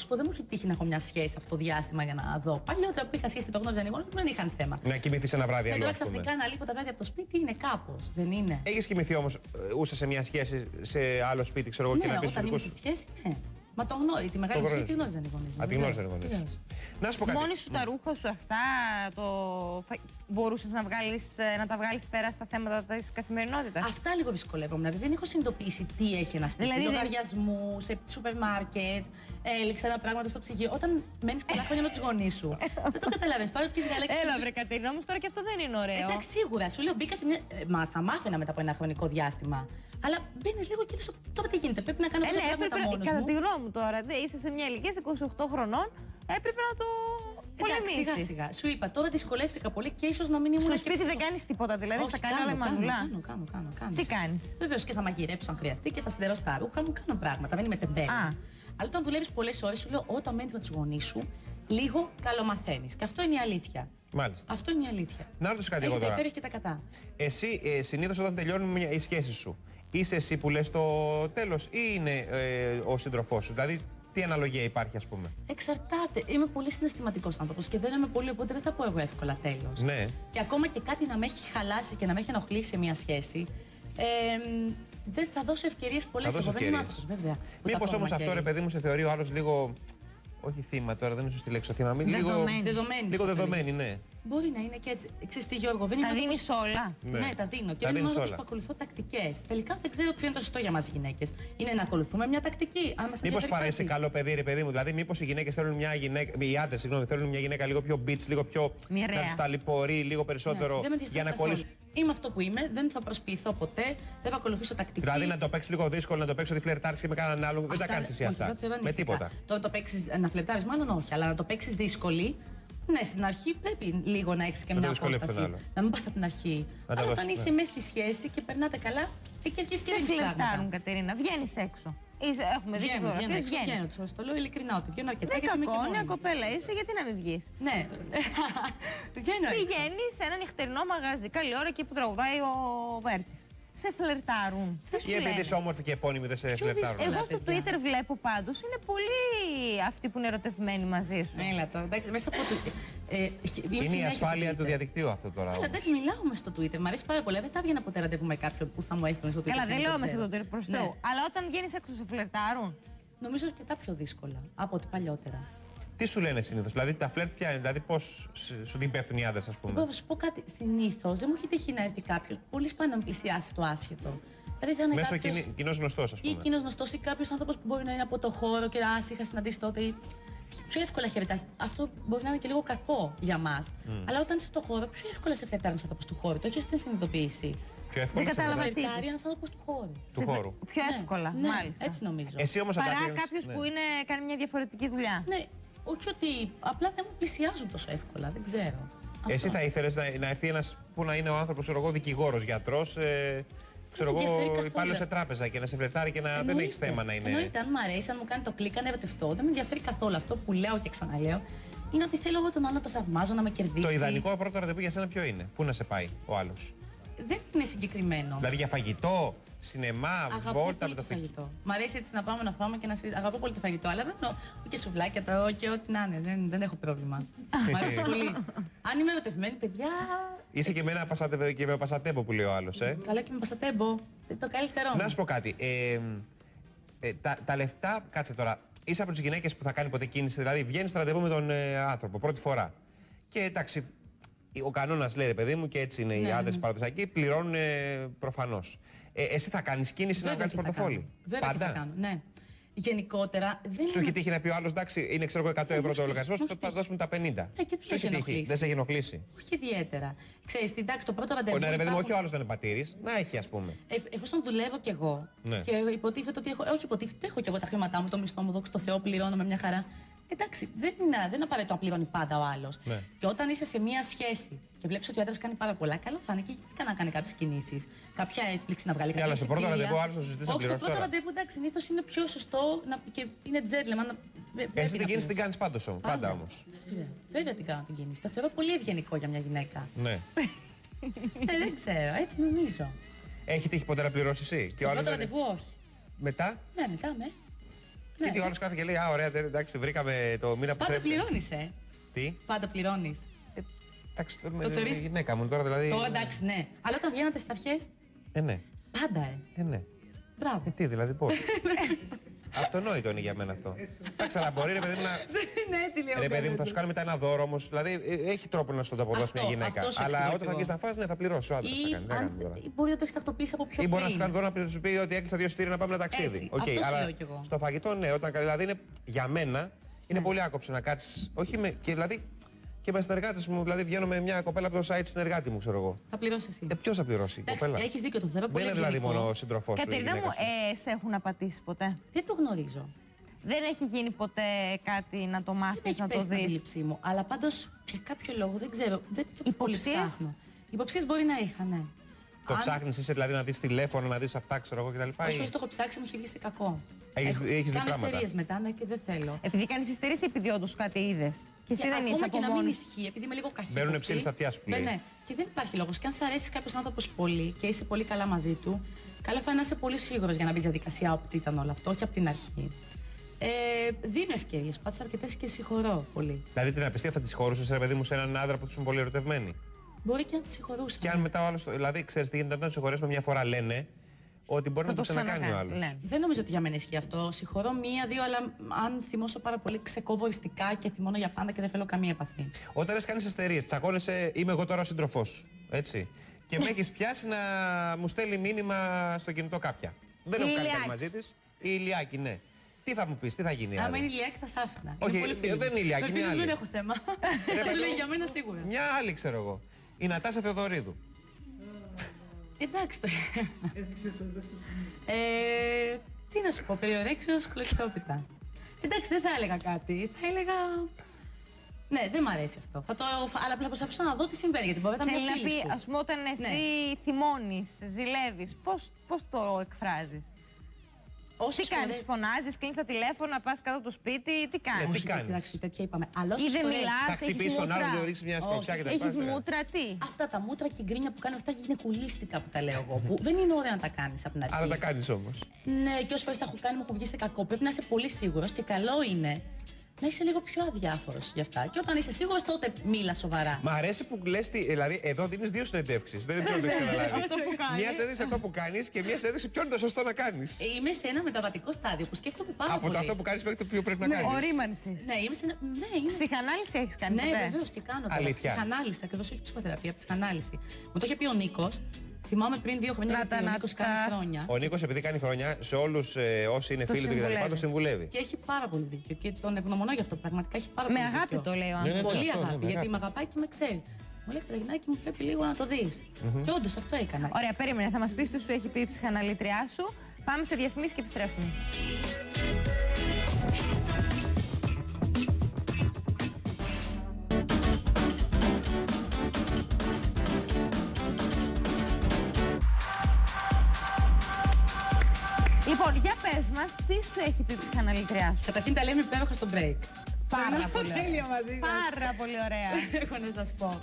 δεν μου έχει τύχει να έχω μια σχέση αυτό το διάστημα για να δω. Παλιότερα που είχα σχέση και το γνώριζαν οι γονείς μου δεν είχαν θέμα. Να κοιμηθείς ένα βράδυ αλλού. Τώρα ξαφνικά να λείπω τα βράδια από το σπίτι είναι κάπως. Δεν είναι. Έχεις κοιμηθεί όμως ούσα σε μια σχέση σε άλλο σπίτι, ξέρω εγώ, και να πεις στους δικούς σου. Στη σχέση, ναι. Μα το γνώριζε. Τη μεγάλη σχέση τη γνώριζαν οι γονείς μου. Τη γνώριζαν οι γονείς. Να σου πω κάτι. Μόνοι σου τα ρούχα σου αυτά μπορούσες να τα βγάλεις πέρα στα θέματα της καθημερινότητας? Αυτά λίγο δυσκολεύομαι. Δηλαδή δεν έχω συνειδητοποιήσει τι έχει ένα σπίτι. Δηλαδή, λογαριασμού, σε σούπερ μάρκετ, έλειξα πράγματα στο ψυγείο. Όταν μένεις πολλά χρόνια με τους γονείς σου, δεν το καταλαβαίνεις. Πάρε ποιες γαλάξεις. Έλα, βρε Κατερίνα, όμως τώρα και αυτό δεν είναι ωραίο. Εντάξει, σίγουρα. Σου λέω μπήκα σε μια. Θα μάθαινα μετά από ένα χρονικό διάστημα. Αλλά μπαίνεις λίγο και λες τώρα τι γίνεται. Πρέπει να κάνω κάποια πράγματα μόνος μου. Κατά τη γνώμη μου τώρα, είσαι σε μια ηλικία 28 χρονών, έπρεπε να το πολεμήσεις. Σιγά σιγά. Σου είπα, τώρα δυσκολεύτηκα πολύ και ίσως να μην ήμουν. Στο σπίτι δεν κάνεις τίποτα, δηλαδή θα κάνει όλα η μανουλά. Κάνω. Τι κάνεις? Βεβαίως και θα μαγειρέψω αν χρειαστεί και θα σιδερώσω τα ρούχα μου, κάνω πράγματα. Δεν είμαι τεμπέλα. Αλλά όταν δουλεύεις πολλές ώρες, σου λέω όταν μένεις με τους γονείς σου, λίγο καλομαθαίνεις. Και αυτό είναι η αλήθεια. Μάλιστα. Αυτό είναι η αλήθεια. Να ρωτήσω κάτι εγώ τώρα. Έχει και τα κατά. Εσύ συνήθως όταν τελειώνουν οι σχέσεις σου, είσαι εσύ που λες το τέλος ή είναι ο σύντροφός σου? Δηλαδή, τι αναλογία υπάρχει, ας πούμε? Εξαρτάται. Είμαι πολύ συναισθηματικός άνθρωπος και δεν είμαι πολύ, οπότε δεν θα πω εγώ εύκολα τέλος. Ναι. Και ακόμα και κάτι να με έχει χαλάσει και να με έχει ενοχλήσει σε μια σχέση, δεν θα δώσω ευκαιρίες πολλές. Εγώ δεν είμαι άνθρωπος, βέβαια. Μήπως όμως αυτό, ρε παιδί μου, σε θεωρεί ο άλλος λίγο. Όχι θύμα τώρα, δεν είναι σωστή λέξη το θύμα. Λίγο δεδομένη, ναι. Μπορεί να είναι και έτσι. Ξέρεις τι, Γιώργο, τα δίνεις όλα. Ναι, τα δίνω. Και είμαι άνθρωπος που ακολουθώ τακτικές. Τελικά δεν ξέρω ποιο είναι το σωστό για μας γυναίκες. Είναι να ακολουθούμε μια τακτική. Μήπως παρέσει καλό παιδί, ρε παιδί μου. Δηλαδή, μήπως οι γυναίκες θέλουν μια γυναίκα. Οι άντρες, συγγνώμη, θέλουν μια γυναίκα λίγο πιο bitch, λίγο πιο. Να τους ταλαιπωρεί, λίγο περισσότερο για να κολλήσουν. Είμαι αυτό που είμαι, δεν θα προσποιηθώ ποτέ, δεν θα ακολουθήσω τακτική. Δηλαδή να το παίξει λίγο δύσκολο, να το παίξει ότι φλερτάρεις και με κανέναν άλλον. Δεν τα κάνεις εσύ αυτά. Με τίποτα. Τώρα το παίξει να φλερτάρεις, μάλλον όχι, αλλά να το παίξει δύσκολη. Ναι, στην αρχή πρέπει λίγο να έχει και μια απόσταση. Να μην πα από την αρχή. Αλλά όταν είσαι μέσα στη σχέση και περνάτε καλά, εκεί αρχίζει και δεν φλερτάρουν, Κατερίνα. Βγαίνει έξω. Έχουμε δει φωτογραφίες, βγαίνω. Το λέω ειλικρινά ότι βγαίνω αρκετά. Δεν κακό, μια κοπέλα είσαι, γιατί να μην βγεις. Ναι. Πηγαίνει σε ένα νυχτερινό μαγαζί, καλή ώρα, εκεί που τραγουδάει ο Βέρτης. Σε φλερτάρουν. Ή επειδή είσαι όμορφη και επώνυμη, δεν σε φλερτάρουν. Εγώ στο Twitter βλέπω πάντως είναι πολλοί αυτοί που είναι ερωτευμένοι μαζί σου. Έλα το. Μέσα από το. Είναι η ασφάλεια του διαδικτύου αυτό τώρα. Αλλά εντάξει, μιλάω μες στο Twitter. Μ' αρέσει πάρα πολύ. Δεν θα βγαίνα ποτέ ραντεβού με κάποιον που θα μου έστειλε στο Twitter. Καλά, δεν λέω μέσα από το Twitter προς Θεού. Αλλά όταν βγαίνεις έξω, σε φλερτάρουν. Νομίζω αρκετά πιο δύσκολα από ό,τι παλιότερα. Τι σου λένε συνήθως, δηλαδή τα φλερτ ποια είναι, δηλαδή πώς σου την πέφτουν οι άντρες, ας πούμε. Εγώ θα σου πω κάτι. Συνήθως δεν μου έχει τύχει να έρθει κάποιος πολύ σπάνια να με πλησιάσει το άσχετο. Δηλαδή θα είναι μέσω κάποιος... κοινός γνωστός, ας πούμε. Ή κοινός γνωστός ή κάποιος άνθρωπος που μπορεί να είναι από το χώρο και να είχα συναντήσει τότε. Ή... Πιο εύκολα χαιρετάς. Αυτό μπορεί να είναι και λίγο κακό για μας. Αλλά όταν είσαι στο χώρο, πιο εύκολα σε φλερτάρει ένας άνθρωπος του χώρου. Το έχεις την συνειδητοποίηση. Πιο εύκολα σε φλερτάρει ένας άνθρωπος του χώρου. Του χώρου. Πιο εύκολα, ναι, μάλιστα. Έτσι νομίζω. Εσύ όμως παρά κάποιος που κάνει μια διαφορετική δουλειά. Ναι, όχι ότι απλά δεν μου πλησιάζουν τόσο εύκολα, δεν ξέρω. Εσύ θα ήθελες να έρθει ένας που να είναι ο άνθρωπος, ξέρω εγώ, δικηγόρος, γιατρός, ξέρω εγώ, υπάλληλος σε τράπεζα και να σε φλερτάρει και να δεν έχει θέμα να είναι. Εννοείται, αν μου αρέσει, αν μου κάνει το κλικ, αν ερωτευτώ, δεν με ενδιαφέρει καθόλου. Αυτό που λέω και ξαναλέω είναι ότι θέλω εγώ τον άλλο να το θαυμάζω, να με κερδίσει. Το ιδανικό πρώτο ραντεβού για σένα ποιο είναι, πού να σε πάει ο άλλος. Δεν είναι συγκεκριμένο. Δηλαδή για φαγητό, σινεμά, βόλτα με το φαγητό. Μ' αρέσει έτσι να πάμε να φάμε και να συζητήσουμε. Αγαπώ πολύ το φαγητό, αλλά δεν εννοώ και σουβλάκια τρώω και ό,τι να είναι. Δεν έχω πρόβλημα. Μ' αρέσει πολύ. Αν είμαι ερωτευμένη, παιδιά. Είσαι και με πασατέμπο που λέει ο άλλος, Καλά και με πασατέμπο. Το καλύτερό. Να σου πω κάτι. Τα λεφτά, κάτσε τώρα. Είσαι από τις γυναίκες που θα κάνει ποτέ κίνηση, δηλαδή βγαίνει στο ραντεβού με τον άνθρωπο πρώτη φορά. Και εντάξει, ο κανόνας λέει ρε παιδί μου, και έτσι είναι οι άντρες παραδοσιακοί, πληρώνουν προφανώς. Εσύ θα κάνεις κίνηση να βγάλεις πορτοφόλι. Βέβαια πάντα. θα κάνω, ναι. Γενικότερα δεν σου έχει τύχει να πει ο άλλος, εντάξει, είναι ξέρω 100 ευρώ το λογαριασμό, θα δώσουμε τα 50. Και σου έχει τύχει. Δεν σε έχει ενοχλήσει. Όχι ιδιαίτερα. Ξέρεις, εντάξει, το πρώτο ραντεβού. Ναι, ρε παιδί μου, όχι ο άλλος να είναι πατήρης, να έχει ας πούμε. Εφόσον δουλεύω κι εγώ. Ναι. Και υποτίθεται ότι έχω. Όχι, υποτίθεται έχω κι εγώ τα χρήματά μου, το μισθό μου, δόξα τω Θεώ, πληρώνω με μια χαρά. Εντάξει, δεν είναι απαραίτητο να πληρώνει πάντα ο άλλος. Ναι. Και όταν είσαι σε μια σχέση και βλέπεις ότι ο άντρας κάνει πάρα πολλά, καλό θα είναι και να κάνει κάποιες κινήσεις. Κάποια έκπληξη να βγάλει κάποια. Αλλά στο πρώτο ραντεβού, ο άλλος θα σου ζητήσει να πληρώσει. Στο πρώτο ραντεβού, εντάξει, συνήθως είναι πιο σωστό και είναι gentleman. Εσύ την κίνηση την κάνεις πάντως όμως. Πάντα όμως. Βέβαια την κάνω την κίνηση. Το θεωρώ πολύ ευγενικό για μια γυναίκα. Ναι. Δεν ξέρω, έτσι νομίζω. Έχει τύχει ποτέ να πληρώσει εσύ? Στο πρώτο ραντεβού, όχι. Μετά? Ναι, μετά με. Γιατί ο άλλος κάθε και λέει, α, ωραία, εντάξει, βρήκαμε το μήνα που πάντα πληρώνεις, Τι? Πάντα πληρώνεις. Εντάξει, το θεωρείς γυναίκα μου τώρα δηλαδή. Τώρα εντάξει, ναι. Αλλά όταν βγαίνατε στις αρχές. Ναι. Πάντα, ναι. Μπράβο. Τι, δηλαδή πώς? Αυτονόητο είναι για μένα αυτό. Εντάξει, αλλά μπορεί ρε παιδί μου να. Δεν είναι έτσι, λέω. Ρε παιδί μου, θα σου κάνει μετά ένα δώρο όμως. Δηλαδή έχει τρόπο να σου το αποδώσει μια γυναίκα. Αλλά όταν θα βγει να φας, ναι, θα πληρώσει ο άντρας. Ή μπορεί να το έχει τακτοποιήσει από πιο πριν. Ή μπορεί να σου κάνει δώρο να σου πει ότι έκλεισα 2 εισιτήρια να πάμε ένα ταξίδι. Στο φαγητό, ναι, όταν δηλαδή είναι για μένα είναι πολύ άκοψο να κάτσει. Όχι με. Δηλαδή και με συνεργάτες μου, δηλαδή βγαίνω με μια κοπέλα από το site συνεργάτη μου, ξέρω εγώ. Θα πληρώσει εσύ. Ποιος θα πληρώσει, κοπέλα? Έχεις δίκιο, το θεωρώ πολύ. Δεν είναι δηλαδή μόνο ο σύντροφός σου. Κατερίνα μου, σε έχουν απατήσει ποτέ? Δεν το γνωρίζω. Δεν έχει γίνει ποτέ κάτι να το μάθεις, να το δεις? Δεν έχει πέσει μου, αλλά πάντως για κάποιο λόγο δεν ξέρω. Υποψίες? Υποψίες μπορεί να είχα, ναι. Το ψάχνεις εσύ δηλαδή να δεις τηλέφωνο, να δεις αυτά, ξέρω εγώ κτλ. Όσο το έχω ψάξει, μου έχει βγει σε κακό. Έχεις δει κάνω πράγματα? ιστερίες μετά, ναι, και δεν θέλω. Επειδή κάνεις ιστερίες ή επειδή όντως κάτι είδες? Και εσύ δεν είσαι από και να μην ισχύει, επειδή είμαι λίγο καχύποπτη. Μπαίνουν ψήλοι στα αυτιά σου που λέει. Ναι, και δεν υπάρχει λόγος. Και αν σ' αρέσει κάποιος άνθρωπος πολύ και είσαι πολύ καλά μαζί του, καλό θα είναι να είσαι πολύ σίγουρος για να μπεις διαδικασία όπου ήταν όλο αυτό, όχι από την αρχή. Δίνω ευκαιρίες, πάντως αρκετές και συγχωρώ πολύ. Δηλαδή την απιστία θα τη συγχωρούσες, ρε παιδί μου, σε έναν άντρα που τους είναι πολύ ερωτευμένοι? Μπορεί και να τη συγχωρούσα. Και αν μετά ο άλλος. Δηλαδή, ξέρεις τι γίνεται, όταν συγχωρέσουμε μια φορά, λένε ότι μπορεί να το ξανακάνει ο άλλος. Ναι. Δεν νομίζω ότι για μένα ισχύει αυτό. Συγχωρώ μία-δύο, αλλά αν θυμώσω πάρα πολύ, ξεκόβω οριστικά και θυμώνω για πάντα και δεν θέλω καμία επαφή. Όταν λες κάνεις εστερίες, τσακώνεσαι, είμαι εγώ τώρα ο σύντροφός σου. Έτσι. Και με έχεις πιάσει να μου στέλνει μήνυμα στο κινητό κάποια. Δεν έχω κάνει κάτι μαζί της. Η Ηλιάκη, ναι. Τι θα μου πεις, τι θα γίνει? Άμα είναι η Ηλιάκη, θα σ' άφηνα. Όχι, δεν είναι η Ηλιάκη, μια άλλη. Δεν έχω θέμα. Θα σου λέει για μένα σίγουρα. Μια άλλη, ξέρω εγώ. Η Νατάσα Θεοδωρίδου. Εντάξει το. Τι να σου πω, περιορέξεως κλωτσόπιτα. Εντάξει, δεν θα έλεγα κάτι. Θα έλεγα. Ναι, δεν μ' αρέσει αυτό. Αλλά θα προσπαθήσω να δω τι συμβαίνει, γιατί μπορεί να ήταν μια φίλη Θέλει να σου. πει, ας πούμε, όταν εσύ θυμώνεις, ζηλεύεις, πώς το εκφράζεις? Τι κάνεις, φωνάζεις, κλείνεις τα τηλέφωνα, πας κάτω από το σπίτι, τι κάνεις? τι κάνεις? Κοιτάξτε, τέτοια είπαμε. Ή δεν μιλάς, Θα χτυπήσεις τον άλλο, να ρίξεις μια σπροξιά και τα έχεις σπάς, μούτρα, τι? Αυτά τα μούτρα και η γκρίνια που κάνω, αυτά γυναικουλίστικα που τα λέω εγώ. Που δεν είναι ωραία να τα κάνεις από την αρχή. Αλλά τα κάνεις όμως. Ναι, και όσες φορές τα έχω κάνει, μου έχω βγει σε κακό. Πρέπει να είσαι πολύ σίγουρος και καλό είναι να είσαι λίγο πιο αδιάφορος γι' αυτά. Και όταν είσαι σίγουρος, τότε μίλα σοβαρά. Μ' αρέσει που λες, δηλαδή εδώ δίνεις δύο συνεντεύξεις. Δεν ξέρω αν το έχεις καταλάβει. Μια συνέντευξη αυτό που κάνεις και μια συνέντευξη ποιο είναι το σωστό να κάνεις. Είμαι σε ένα μεταβατικό στάδιο που σκέφτομαι πάρα Από πολύ. το αυτό που κάνεις μέχρι το ποιο πρέπει να κάνεις. Ορίμανσης. Ναι, είμαι σε ένα. Ναι, είμαι. Ψυχανάλυση έχεις κάνει Ναι, ποτέ? βεβαίως και κάνω. Τώρα. Αλήθεια. Ψυχανάλυση, ακριβώς, όχι ψυχοθεραπεία, ψυχανάλυση. Μου το είχε πει ο Νίκος. Θυμάμαι πριν 2 χρόνια γιατί ο Νίκος κάνει χρόνια. Ο Νίκος, επειδή κάνει χρόνια, σε όλους όσοι είναι φίλοι του κτλ. Το συμβουλεύει. Και έχει πάρα πολύ δίκιο. Και τον ευγνωμονώ γι' αυτό. Πραγματικά έχει πάρα πολύ Με δίκιο. αγάπη το λέει ο Ναι, ναι, άνθρωπος. Πολύ αυτό, αγάπη, ναι, γιατί με αγαπάει και με ξέρει. Μου λέει, Καταγινάκη μου, πρέπει λίγο να το δεις. Και όντως αυτό έκανα. Ωραία, περίμενε, θα μας πεις τι σου έχει πει η ψυχαναλήτριά σου. Πάμε σε διαφημίσεις και επιστρέφουμε. Λοιπόν, για πες μας, τι σου έχει πει η ψυχαναλήτριά σου? Καταρχήν τα λέμε υπέροχα στο break. Πάρα πολύ ωραία. Τέλεια μαζί σας. Πάρα πολύ ωραία. Έχω να σας πω.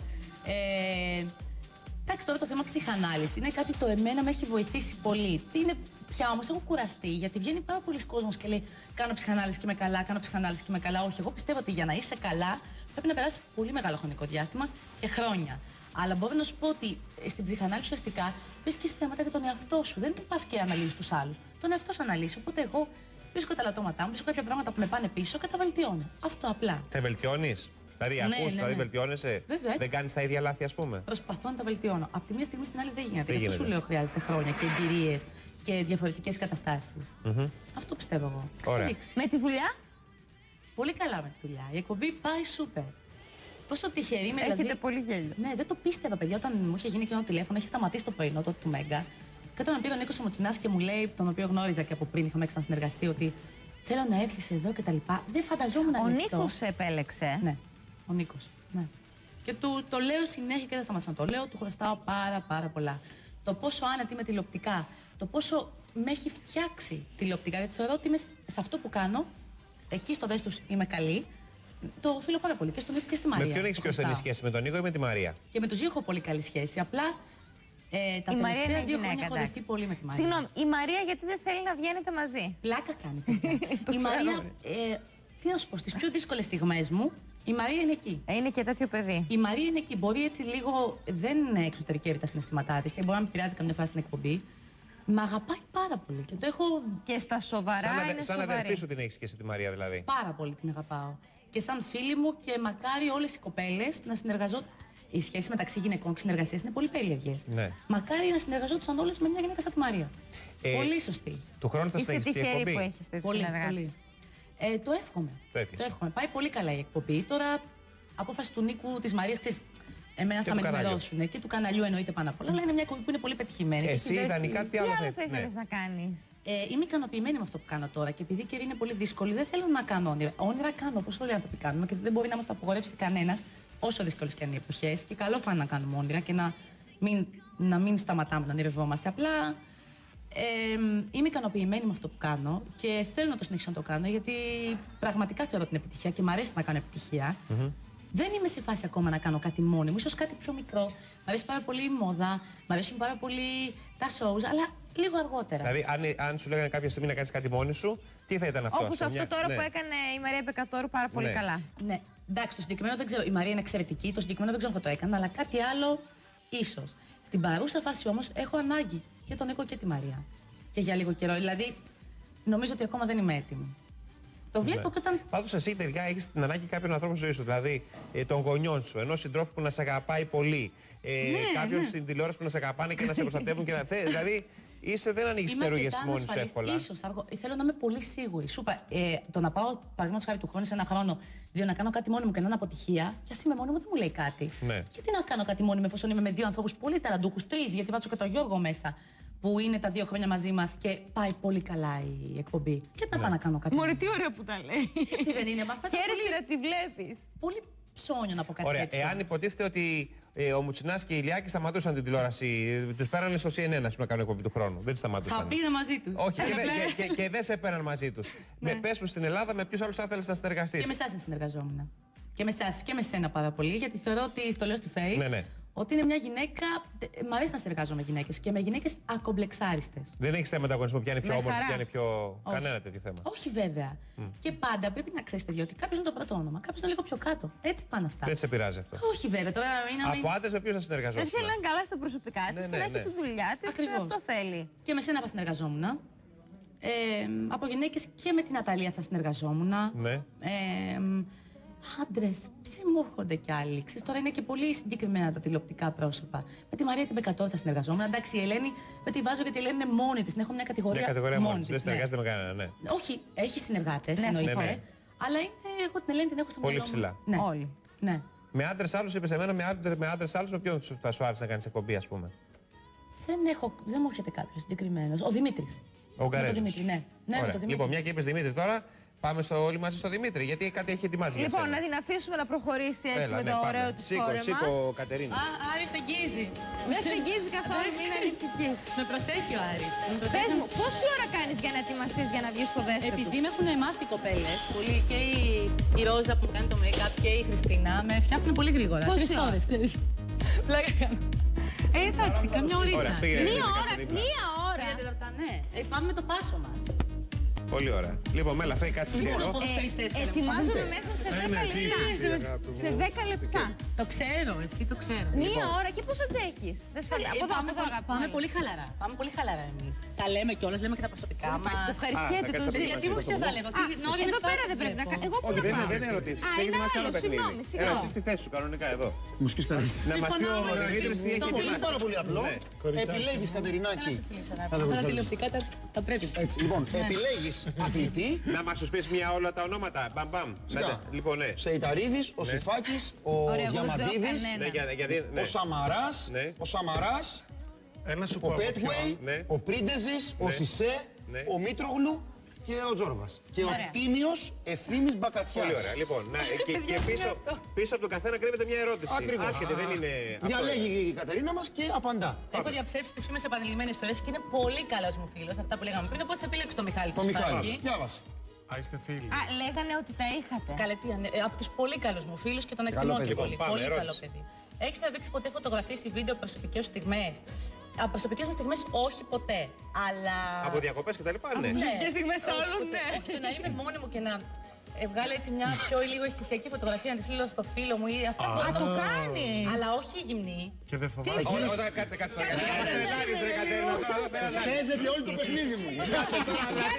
Εντάξει, τώρα το θέμα ψυχανάλυση είναι κάτι το εμένα με έχει βοηθήσει πολύ. Τι είναι πια όμως, έχω κουραστεί γιατί βγαίνει πάρα πολλοί κόσμος και λέει: κάνω ψυχανάλυση και είμαι καλά, κάνω ψυχανάλυση και είμαι καλά. Όχι, εγώ πιστεύω ότι για να είσαι καλά πρέπει να περάσει πολύ μεγάλο χρονικό διάστημα και χρόνια. Αλλά μπορώ να σου πω ότι στην ψυχανάλυση ουσιαστικά βρίσκεις θέματα για τον εαυτό σου. Δεν πας και αναλύσεις τους άλλους. Τον εαυτό σου αναλύσεις. Οπότε εγώ βρίσκω τα λατώματά μου, βρίσκω κάποια πράγματα που με πάνε πίσω και τα βελτιώνω. Αυτό απλά. Τα βελτιώνεις? Δηλαδή, ακούς, δηλαδή βελτιώνεσαι. Βέβαια, έτσι. Δεν κάνεις τα ίδια λάθη, ας πούμε. Προσπαθώ να τα βελτιώνω. Από τη μία στιγμή στην άλλη δεν γίνεται. Δεν Γι' αυτό σου γίνεται. λέω χρειάζεται χρόνια και εμπειρίες και διαφορετικές καταστάσεις. Αυτό πιστεύω εγώ. Ωραία. Θα δείξει. Με τη δουλειά Πολύ καλά με τη δουλειά. Η εκπομπή πάει σούπερ. Πόσο τυχερή είμαι, έχετε δηλαδή. πολύ γέλιο. Ναι, δεν το πίστευα, παιδιά, όταν μου είχε γίνει εκείνο το τηλέφωνο, είχε σταματήσει το πρωινό τότε του Μέγκα. Και όταν με πήρε ο Νίκος Αμοτσινάς και μου λέει, τον οποίο γνώριζα και από πριν είχαμε ξανασυνεργαστεί, ότι θέλω να έρθεις εδώ κτλ. Δεν φανταζόμουν να Ο λεπτό. Νίκος σε επέλεξε. Ναι, ο Νίκος. Ναι. Και του το λέω συνέχεια και δεν σταματήσω να το λέω, του χρωστάω πάρα πολλά. Το πόσο άνετη είμαι τηλεοπτικά, το πόσο με έχει φτιάξει τηλεοπτικά, γιατί θεωρώ ότι είμαι σε αυτό που κάνω, εκεί στο δες τους είμαι καλή, το οφείλω πάρα πολύ και στον Νίκο και στη Μαρία. Με ποιον έχεις το πιο στενή χρωστάω. σχέση, με τον Νίκο ή με τη Μαρία? Και με τους δύο έχω πολύ καλή σχέση. Απλά τα Η Μαρία τελευταία είναι 2 χρόνια γυναίκα, έχω εντάξει. δεθεί πολύ με τη Μαρία. Συγγνώμη, η Μαρία γιατί δεν θέλει να βγαίνετε μαζί? Πλάκα κάνει. παιδιά. Η Μαρία, τι να σου πω, στις πιο δύσκολες στιγμές μου, η Μαρία είναι εκεί. Είναι και τέτοιο παιδί. Η Μαρία είναι εκεί. Μπορεί έτσι λίγο. Δεν εξωτερικεύει τα συναισθήματά τη και μπορεί να με πειράζει καμιά φορά στην εκπομπή. Μ' αγαπάει πάρα πολύ και το έχω Και στα σοβαρά είναι Σαν σοβαρή. αδερφή σου την έχεις και εσύ τη Μαρία, δηλαδή. πάρα πολύ την αγαπάω. Και σαν φίλη μου και μακάρι όλες οι κοπέλες να συνεργαζόταν. Οι σχέσεις μεταξύ γυναικών και συνεργασίες είναι πολύ περίεργες. Ναι. Μακάρι να συνεργαζόντουσαν όλες με μια γυναίκα σαν τη Μαρία. Πολύ σωστή. Του χρόνου θα Είσαι συνεχιστεί η τυχερή εκπομπή. που έχεις τέτοιους Πολύ, συνεργάτες. πολύ. Το εύχομαι. Το εύχεσαι. Πάει πολύ καλά η εκπομπή. Τώρα, απόφαση του Νίκου, της Μαρίας, ξέρεις, εμένα Και θα του με καναλιού. ενημερώσουν. Και του καναλιού εννοείται πάνω απ' όλα. Αλλά είναι μια εκπομπή που είναι πολύ πετυχημένη. και Εσύ έχει δέσει- ιδανικά τι Τι άλλο άλλο θα ναι. ήθελες να κάνεις? Είμαι ικανοποιημένη με αυτό που κάνω τώρα και επειδή η καιρή είναι πολύ δύσκολη, δεν θέλω να κάνω όνειρα. Όνειρα κάνω όπως όλοι οι άνθρωποι κάνουμε και δεν μπορεί να μας τα απογορεύσει κανένας, όσο δύσκολες και αν είναι οι εποχές. Και καλό θα είναι να κάνουμε όνειρα και να μην σταματάμε να ονειρευόμαστε. Απλά είμαι ικανοποιημένη με αυτό που κάνω και θέλω να το συνεχίσω να το κάνω γιατί πραγματικά θεωρώ την επιτυχία και μου αρέσει να κάνω επιτυχία. Δεν είμαι σε φάση ακόμα να κάνω κάτι μόνη μου, ίσως κάτι πιο μικρό. Μ' αρέσει πάρα πολύ η μόδα, μ' αρέσουν πάρα πολύ τα shows, αλλά λίγο αργότερα. Δηλαδή, αν σου λέγανε κάποια στιγμή να κάνεις κάτι μόνη σου, τι θα ήταν αυτό? Όπως ας πούμε, αυτό τώρα ναι. που έκανε η Μαρία Πεκατόρου πάρα πολύ Ναι. καλά. Ναι, εντάξει, το συγκεκριμένο δεν ξέρω. Η Μαρία είναι εξαιρετική, το συγκεκριμένο δεν ξέρω αν θα το έκανα, αλλά κάτι άλλο ίσως. Στην παρούσα φάση όμως έχω ανάγκη και τον Νίκο και τη Μαρία. Και για λίγο καιρό. Δηλαδή, νομίζω ότι ακόμα δεν είμαι έτοιμη. Το βλέπω και όταν. Πάντως, εσύ τελικά έχεις την ανάγκη κάποιων ανθρώπων στη ζωή σου. Δηλαδή, των γονιών σου, ενός συντρόφου που να σε αγαπάει πολύ. Κάποιον στην τηλεόραση που να σε αγαπάνε και να σε προστατεύουν και να θέλει. Δηλαδή, δεν ανοίγεις πτερούγες μόνη σου εύκολα. Ίσως, θέλω να είμαι πολύ σίγουρη. Σου είπα, το να πάω παραδείγματος χάρη του χρόνου σε ένα χρόνο, διότι να κάνω κάτι μόνη μου και να είναι αποτυχία, και ας είμαι μόνη μου δεν μου λέει κάτι. Ναι. Γιατί να κάνω κάτι μόνη μου εφόσον είμαι με δύο ανθρώπους πολύ ταλαντούχους, τρεις, γιατί βάζω και τον Γιώργο μέσα, που είναι τα 2 χρόνια μαζί μας και πάει πολύ καλά η εκπομπή. Και να πάω να κάνω κάτι. Μωρή, τι ωραία που τα λέει. Έτσι δεν είναι, μα αυτά τα Χαίρεσαι πολύ, να τη βλέπεις. πολύ ψώνιο να πω κάτι Ωραία. τέτοιο. Εάν υποτίθεται ότι ο Μουτσινάς και η Ηλιάκη σταματούσαν την τηλεόραση, τους πέρανε στο CNN να κάνουν εκπομπή του χρόνου. Δεν τη σταματούσαν. Θα πήρε μαζί τους. Όχι, και δεν σε έπαιρναν μαζί τους. Πες μου στην Ελλάδα, με ποιους άλλους θα ήθελες να συνεργαστείς? Και με εσάς συνεργαζόμουν. Και με εσάς και με σένα πάρα πολύ, γιατί θεωρώ ότι, στο λέω στη Φέη, Ναι. ότι είναι μια γυναίκα. Μ' αρέσει να συνεργάζομαι με γυναίκες και με γυναίκες ακομπλεξάριστες. Δεν έχεις θέμα ανταγωνισμό, ποια είναι πιο Με όμορφη, χαρά. ποια είναι πιο. Όχι. Κανένα τέτοιο θέμα. Όχι βέβαια. Και πάντα πρέπει να ξέρεις, παιδιά, ότι κάποιος είναι το πρώτο όνομα, κάποιος είναι λίγο πιο κάτω. Έτσι πάνε αυτά. Δεν σε πειράζει αυτό. Όχι βέβαια. Τώρα μην. Από άντρες με ποιους θα συνεργαζόσουν? Θέλει να είναι καλά στα προσωπικά της και να έχει τη δουλειά της. Ακριβώς. Αυτό θέλει. Και με σένα θα συνεργαζόμουν. Από γυναίκες και με την Ναταλία θα συνεργαζόμουν. Ναι. Άντρες, δεν μου έρχονται κι άλλοι. Ξέρεις, τώρα είναι και πολύ συγκεκριμένα τα τηλεοπτικά πρόσωπα. Με τη Μαρία την Μπεκατόρ θα συνεργαζόμουν. Εντάξει, η Ελένη δεν τη βάζω γιατί η Ελένη είναι μόνη της. Έχω μια κατηγορία, Μια κατηγορία μόνη της. Δεν της. συνεργάζεται με κανένα, ναι. Όχι, έχει συνεργάτες, Ναι, εννοείται. ναι, ναι. Αλλά εγώ την Ελένη την έχω στο Πολύ μυαλό μου. ψηλά. Ναι. Όλοι. Ναι. Με άντρες άλλους, είπες εμένα, με άντρες άλλους, με ποιον θα σου άρεσε να κάνεις εκπομπή, ας πούμε? Δεν μου έρχεται κάποιος συγκεκριμένος. Ο Δημήτρης. Ο Με τον Γκαρέζος. Δημήτρη, ναι. Ναι, με Ωραία. τον Δημήτρη. Λοιπόν, μια και είπες Δημήτρη τώρα, πάμε όλοι μαζί στο Δημήτρη, γιατί κάτι έχει ετοιμάσει για Λοιπόν, σένα. να την αφήσουμε να προχωρήσει έτσι Έλα, με ναι, το πάμε. ωραίο της φόρεμα. Σήκω, Κατερίνα. Άρη φεγγίζει. Δεν σε αγγίζει καθόλου, μην ανησυχείς. Με προσέχει ο Άρης. Πες μου, πόση ώρα κάνεις για να ετοιμαστείς για να βγεις στο δέστο Επειδή του? με έχουν μάθει οι κοπέλες, πολύ, και η Ρόζα που μου κάνει το make-up και η Χριστίνα, με φτιάχνουν πολύ γρήγορα. Πόση 3 ώρα? ώρες, ξέρεις. Πλάκα κάνω. Εντάξει, καμιά Ωραία, ωρίτσα. πήγαινε. Μία κάτσε ώρα, δίπλα. μία ώρα. 3 τέταρτα, ναι. Πάμε με το πάσο μας. Πολύ ωραία. Λοιπόν, Μέλα, φέει κάτσε εσύ εδώ. Ποδοσφαιριστές και λέμε. Ετοιμάζομαι μέσα σε 10 λεπτά. Σε 10 λεπτά. Το ξέρω, εσύ το ξέρω. Μία ώρα και πώς αντέχεις? Δεν σπαλεί. Από εδώ, από εδώ, αγάπη. Πάμε πολύ χαλαρά. Πάμε πολύ χαλαρά εμείς. Τα λέμε κιόλας, λέμε και τα προσωπικά μας. Το ευχαριστιέται Α, το θα ζει. Γιατί μου δεν τα λέω. Εδώ πέρα δεν πρέπει να κάνεις. Εγώ πού Όχι, να δεν πάω? είναι ερωτήσεις. Α, Έχει είναι ετοιμάσει άλλο άλλο, παιχνίδι. συγγνώμη, Έλα, συγγνώμη. εσύ στη θέση σου, κανονικά εδώ. Μουσικής Κατερίνα. Να μας πει ο Δημήτρης τι έχει Είναι ετοιμάσει. πάρα πολύ απλό. Ναι. Επιλέγεις, Κατερινάκη. Αυτά τα τηλεοπτικά τα πρέπει. Έτσι, λοιπόν, επιλέγεις αθλητή. Να μας τους πεις μια όλα τα ονόματα. Μπαμ, μπαμ. Σιγά. Λοιπόν, ναι. Σεϊταρίδης, ο Σιφάκης, ο Ωραία, εγώ δεν ξέρω Διαμαντίδης, κανένα. Ναι, γιατί. Ναι. ο Σαμαράς, Ένα σου ο πω από Πέτουεϊ, Ναι. ο Πρίντεζης, ο Ναι. Σισέ, Ναι. ο Μήτρογλου και ο Τζόρβας. Και ο Ωραία. Τίμιος Ευθύμης Μπακατσιάς. Πολύ ωραία. Λοιπόν, και πίσω από τον καθένα κρύβεται μια ερώτηση. Ακριβώς. Άσχετη, δεν είναι. αυτό. Διαλέγει η Κατερίνα μας και απαντά. Έχω διαψεύσει τις φήμες επανειλημμένες φορές και είναι πολύ καλός μου φίλος. Αυτά που λέγαμε πριν, οπότε θα επιλέξω τον Μιχάλη Το Μιχάλη. Σφάκη. Διάβασε. Α, είστε φίλοι. Α, λέγανε ότι τα είχατε. Καλέ, τι, από τους πολύ καλούς μου φίλους και τον εκτιμώ παιδί. και πολύ. Λοιπόν, πάμε, Πολύ ερώτηση. καλό παιδί. Έχεις τραβήξει ποτέ φωτογραφίες ή βίντεο προσωπικές σου στιγμές? Από προσωπικές μου στιγμές όχι ποτέ. Αλλά. Από διακοπές και τα λοιπά, ναι. Και στιγμές όλων, ναι. Όχι, το να είμαι μόνη μου και να βγάλω έτσι μια πιο λίγο αισθησιακή φωτογραφία, να τη στείλω στο φίλο μου ή αυτά που. Α, το κάνει. Αλλά όχι γυμνή. Και δεν φοβάσαι. Όταν κάτσε. Τρελάρεις, ρε Κατερίνα, τώρα εδώ πέρα. Παίζεται όλο το παιχνίδι μου. Για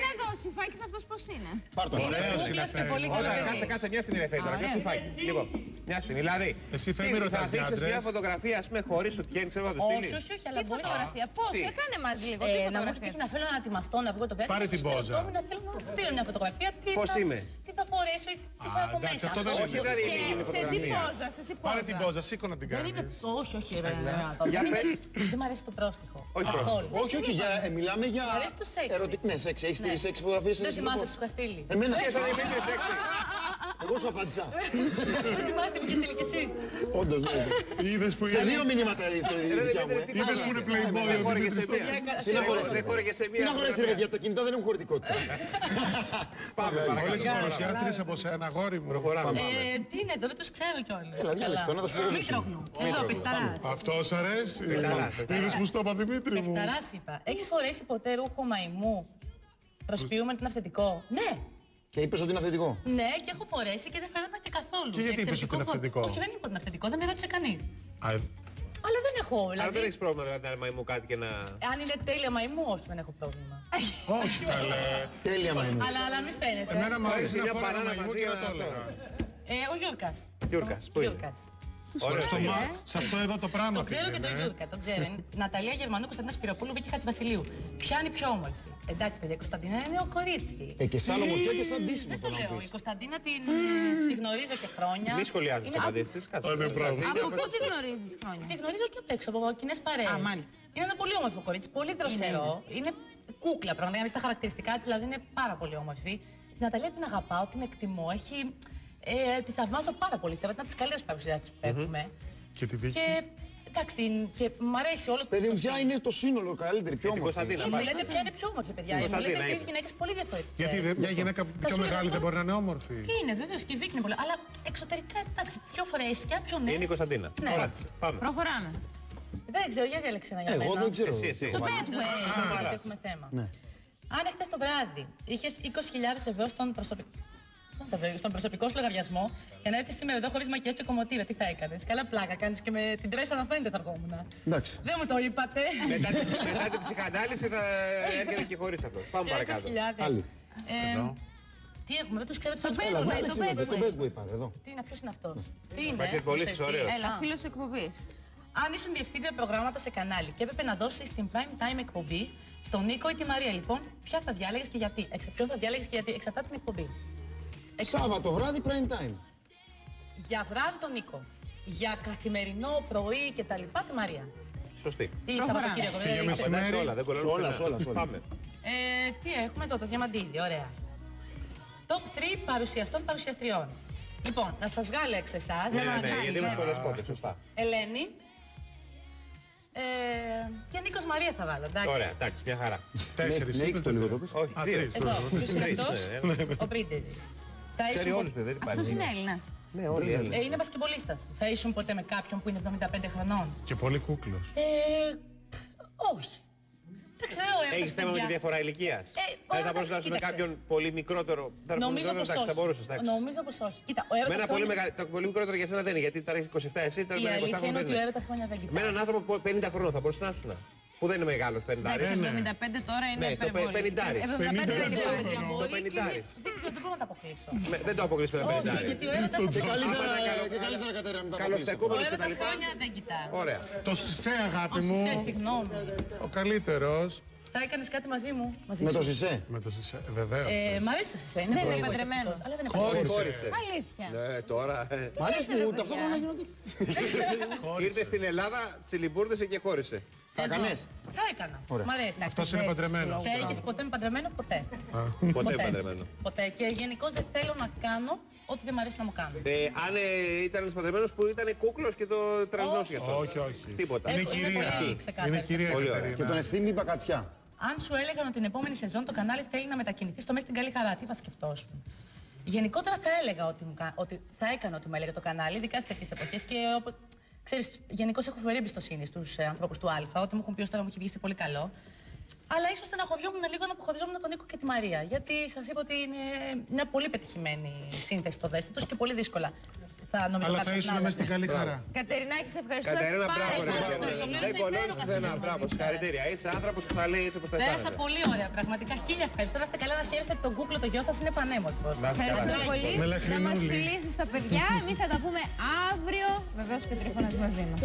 να δω, ο Σιφάκης αυτός πώς είναι? Πάρ' το. Ωραίος είναι, και πολύ καλό Όταν παιδί. κάτσε μια στιγμή, ρε Φέη, τώρα. Ποιο συμφάκι. Λοιπόν, μια στιγμή. Δηλαδή, Εσύ, Φέη, μη θα ρωτάς για δείξεις άντρες. μια φωτογραφία, ας πούμε, χωρίς σου τυχαίνει, ξέρω εγώ, το Όχι, στείλεις. όχι, όχι, αλλά Τι μπορεί φωτογραφία, πώς, Τι? έκανε μας λίγο, τι να μου φωτογραφία. τύχει να θέλω να ετοιμαστώ, να βγω το πέρα. Πάρε την πόζα. Να θέλω να στείλω μια φωτογραφία. Πώς είμαι? Τι θα φορέσω ή τι θα έχω εντάξει, μέσα. αυτό δεν Όχι, είναι. δηλαδή είναι γίνει Σε τι φωτογραφία. πόζα, σε τι Πάρε την πόζα. πόζα, σήκω να την Δεν είναι. κάνεις. Όχι, όχι, Για πες. δεν μ' αρέσει το πρόστιχο. Όχι Καθόλου. Όχι, όχι, μιλάμε για. Μ' αρέσει το σεξι. Ναι, σεξ. Έχεις στείλει σεξ φωτογραφίες Δεν εσύ θυμάσαι λοιπόν. που σου είχα στείλει. Εμένα. Και στο Δημήτρη σεξι. Εγώ σου απάντησα. Δεν θυμάστε που είχε στείλει κι εσύ. Όντως, ναι. Είδες που Σε είναι. 2 μηνύματα το δικιά μου. Είδες που είναι playboy Δεν ο χώρεγε σε Δημήτρης. μία. Τι να χωρέσει, Δεν χώρεγε σε Τι μία. να χωρέσει, ρε παιδιά, τα κινητά δεν έχουν χωρητικότητα. Πάμε, Όλες οι παρακαλώ. παρουσιάστρες από σένα, αγόρι μου. Προχωράμε. Τι είναι, εδώ δεν τους ξέρω κιόλας. Έλα, διάλεξε το, να το σου πω. Μήτρογλου. Εδώ, παιχταράς. Αυτό σ' αρέσει. Πεταράς. Είδες που στο είπα, Δημήτρη μου. Παιχταράς είπα. Έχεις φορέσει ποτέ ρούχο μαϊμού προσποιούμενο την αυθεντικό? Ναι. Και είπες ότι είναι αυθεντικό. Ναι, και έχω φορέσει και δεν φαίνονταν και καθόλου. Και γιατί είπες Εξαιρετικό ότι είναι αυθεντικό? Όχι, δεν είπα ότι είναι αυθεντικό, δεν με ρώτησε κανείς. Α, Αλλά δεν έχω. Αλλά δεν Δηλαδή, έχει πρόβλημα δηλαδή, να μαϊμού κάτι και να. αν είναι τέλεια μαϊμού, όχι, δεν έχω πρόβλημα. όχι καλέ. Τέλεια, μαϊμού. Αλλά μην φαίνεται. Εμένα μου αρέσει Μια να φοράω μπανάνα μαγιού μαζί και για να το να έλεγα. Ο Γιούρκας. Γιούρκας, πού είναι. Γιούρκας. Ωραίο. Σε αυτό εδώ το πράγμα. Το ξέρω και τον πήγαινε. Γιούρκα, τον ξέρω. Ναταλία Γερμανού, Κωνσταντίνα Σπυροπούλου, Βίκη Χατζηβασιλείου. Ποια είναι η πιο όμορφη? Εντάξει, παιδιά, η Κωνσταντίνα είναι νέο κορίτσι. Και σαν ομορφιά και σαν ντύσιμο Δεν το το να λέω. πεις. Η Κωνσταντίνα τη γνωρίζω και χρόνια. Μη σχολιάζουμε τις Είναι- απαντήσεις της. Κάτσε. Ναι, μπράβο. Από πού τη γνωρίζεις χρόνια? Τη γνωρίζω και απ' έξω από κοινέ παρέες. Α, μάλιστα. Είναι ένα πολύ όμορφο κορίτσι, πολύ δροσερό. Είναι κούκλα πραγματικά. Στα χαρακτηριστικά τη δηλαδή είναι πάρα πολύ όμορφη. Την Ναταλία την αγαπάω, την εκτιμώ. Τη θαυμάζω πάρα πολύ. Θεωρώ ότι είναι από τις καλύτερες παρουσιάσεις που έχουμε. Και τη Βίκη. Και εντάξει, και μου αρέσει όλο το. Παιδί μου, ποια είναι το σύνολο καλύτερη, πιο Την όμορφη. Κωνσταντίνα. Μου λέτε ποια είναι πιο όμορφη, παιδιά. Μου λέτε Κωνσταντίνα τρεις είναι. γυναίκες πολύ διαφορετικές. Γιατί μια γυναίκα πιο σου μεγάλη λέω δεν μπορεί να είναι όμορφη. Είναι, βέβαιως και η Βίκη είναι πολύ. Αλλά εξωτερικά, εντάξει, πιο φρέσκια, πιο νέα. Είναι η Κωνσταντίνα. Ναι. Ωραία, πάμε. Προχωράμε. Δεν ξέρω, γιατί έλεξε ένα για μένα. Εγώ δεν ξέρω. Εσύ. Το bad way. Γιατί έχουμε θέμα. Ναι. Αν εχθές το βράδυ είχες 20.000 ευρώ στον προσωπικό σου λογαριασμό για να έρθεις σήμερα εδώ χωρίς μακιάζ και κομμωτήρα, τι θα έκανες? Καλά πλάκα κάνεις και με την τρέσα να φαίνεται θα ερχόμουν. Εντάξει. Δεν μου το είπατε. Μετά την ψυχανάλυση θα έρχεται και χωρίς αυτό. Πάμε παρακάτω. 20.000. Άλλη. Τι έχουμε, δεν τους ξέρω τους άλλους. Έλα, way, δεν το ξέρω, bad το way. bad way πάρε εδώ. Τι είναι, ποιος είναι αυτός? Τι είναι? Μπασκετμπολίστης, ωραίος. Έλα, φίλος εκπομπής. Αν ήσουν διευθύντρια προγράμματος σε κανάλι και έπρεπε να δώσεις την prime time εκπομπή στον Νίκο ή τη Μαρία, λοιπόν, ποια θα διάλεγες και γιατί? Ποιον θα διάλεγες και γιατί? Εξαρτάται την εκπομπή. Σάββατο βράδυ, prime time. Για βράδυ τον Νίκο. Για καθημερινό πρωί και τα λοιπά τη Μαρία. Σωστή. Ή Σαββατοκύριακο, Και δεν για ξέρω. Εντάξει, όλα, δεν κολλάμε. όλα, πουθενά. όλα. Πάμε. Τι έχουμε εδώ, το διαμαντίδι, ωραία. Top 3 παρουσιαστών παρουσιαστριών. Λοιπόν, να σας βγάλω έξω εσάς. Ναι, γιατί είμαστε κοδεσπότες, σωστά. Ελένη. Και Νίκος Μαρία θα βάλω, εντάξει. Ωραία, εντάξει, μια χαρά. Τέσσερις. Ναι, είπες, το λίγο το πες. Όχι, Α, δύο. τρεις. Εδώ, ποιος είναι Τρεις, αυτός? ναι, Ο Πρίντεζης. Θα Ξέρει ήσουν όλους, δεν υπάρχει. Αυτός είναι Έλληνας. Ναι, όλοι οι Έλληνες. είναι μπασκετμπολίστας. Θα ήσουν ποτέ με κάποιον που είναι 75 χρονών? Και πολύ κούκλος. Όχι. Δεν ξέρω, Έχεις θέμα με τη διαφορά ηλικίας? όλα Θα τα μπορούσες να είσαι με κοίταξε. κάποιον πολύ μικρότερο. Νομίζω πως εντάξει, θα όχι. μπορούσες, εντάξει. Νομίζω πως όχι. Κοίτα, ο Με έρωτας ένα πολύ, χρόνια... το πολύ μικρότερο για σένα δεν είναι, γιατί τώρα έχει 27 εσύ, τώρα Η με 20 αλήθεια χρόνια είναι δεν ότι ο είναι. έρωτας χρόνια δεν Με κοιτάει. έναν άνθρωπο που 50 χρόνων θα μπορούσε να ήσουν. Που δεν είναι μεγάλος 50. Εντάξει, 75 τώρα είναι Ναι, το υπερβολή. 50. 75 δεν Δεν ξέρω, είναι παιδιά, πολύ. μπορεί Το και 50. δεν ξέρω, δεν μπορώ να τα αποκλείσω. Δεν το αποκλείσει με Όχι, 50. γιατί ο έρωτας Και καλύτερα Κατερίνα με τα Καλοστεκούμενος ο και τα έρωτας λοιπά. χρόνια δεν κοιτά. Ωραία. Το Σισε, αγάπη Όχι, μου. συγγνώμη. Ο καλύτερος. Θα έκανες κάτι μαζί μου? Μαζί Με σου. το Σισε. Με το Σισε, βεβαίως. Μ' αρέσει ο Σισε, είναι Δεν πολύ είναι παντρεμένος. εγωιτευτικός, αλλά δεν είναι παντρεμένος. Χώρισε. Αλήθεια. Ναι, τώρα. Μ' αρέσει που ταυτόχρονα γίνονται. Ήρθε στην Ελλάδα, τσιλιμπούρδεσε και χώρισε. Θα έκανες. Θα έκανα. Ωραία. Μ' αρέσει. Αυτός είναι παντρεμένος. Και έγινες ποτέ με παντρεμένο? Ποτέ. Ποτέ παντρεμένο. Ποτέ. Και γενικώ δεν θέλω να κάνω ό,τι δεν μ' αρέσει να μου κάνω. Αν ήταν ένας παντρεμένος που ήταν κούκλος και το τρελνώσει γι' αυτό. Όχι, όχι. Τίποτα. Είναι Είμαι κυρία. πολύ ξεκάθαρη Είναι σε κυρία Πολύ ωραία. Και τον Κατερίνα. Ευθύμη Μπακατσιά. Αν σου έλεγαν ότι την επόμενη σεζόν το κανάλι θέλει να μετακινηθεί στο Μέσα στην Καλή Χαρά, τι θα σκεφτόσουν? Γενικότερα θα έλεγα ότι θα έκανα ό,τι μου έλεγε το κανάλι, ειδικά σε τέτοιες εποχές. Και ξέρεις, γενικώς έχω φοβερή εμπιστοσύνη στους ανθρώπους του Α. Ό,τι μου έχουν πει ως τώρα μου έχει βγει πολύ καλό. Αλλά ίσως στεναχωριόμουν λίγο να αποχωριζόμουν τον Νίκο και τη Μαρία. Γιατί σας είπα ότι είναι μια πολύ πετυχημένη σύνθεση το δέστε τους και πολύ δύσκολα. Αλλά θα ήσουν μες στην καλή χαρά. Κατερινάκη, σε ευχαριστώ Κατερίνα, μπράβο, πάρα ρε πολύ. παιδιά. Δεν κολλώνεις πουθενά. Μπράβο, συγχαρητήρια. Είσαι άνθρωπος που θα λέει έτσι όπως τα Πέρασα αισθάνεται. πολύ ωραία, πραγματικά. Χίλια ευχαριστώ. Να είστε καλά, να χαίρεστε ότι τον Google το γιο σας είναι πανέμορφος. Να είστε καλά. Ευχαριστώ πολύ. Με Να λαχρινούλη. μας φιλήσεις τα παιδιά. Εμείς θα τα πούμε αύριο. Βεβαίως και ο Τρίφωνας μαζί μας.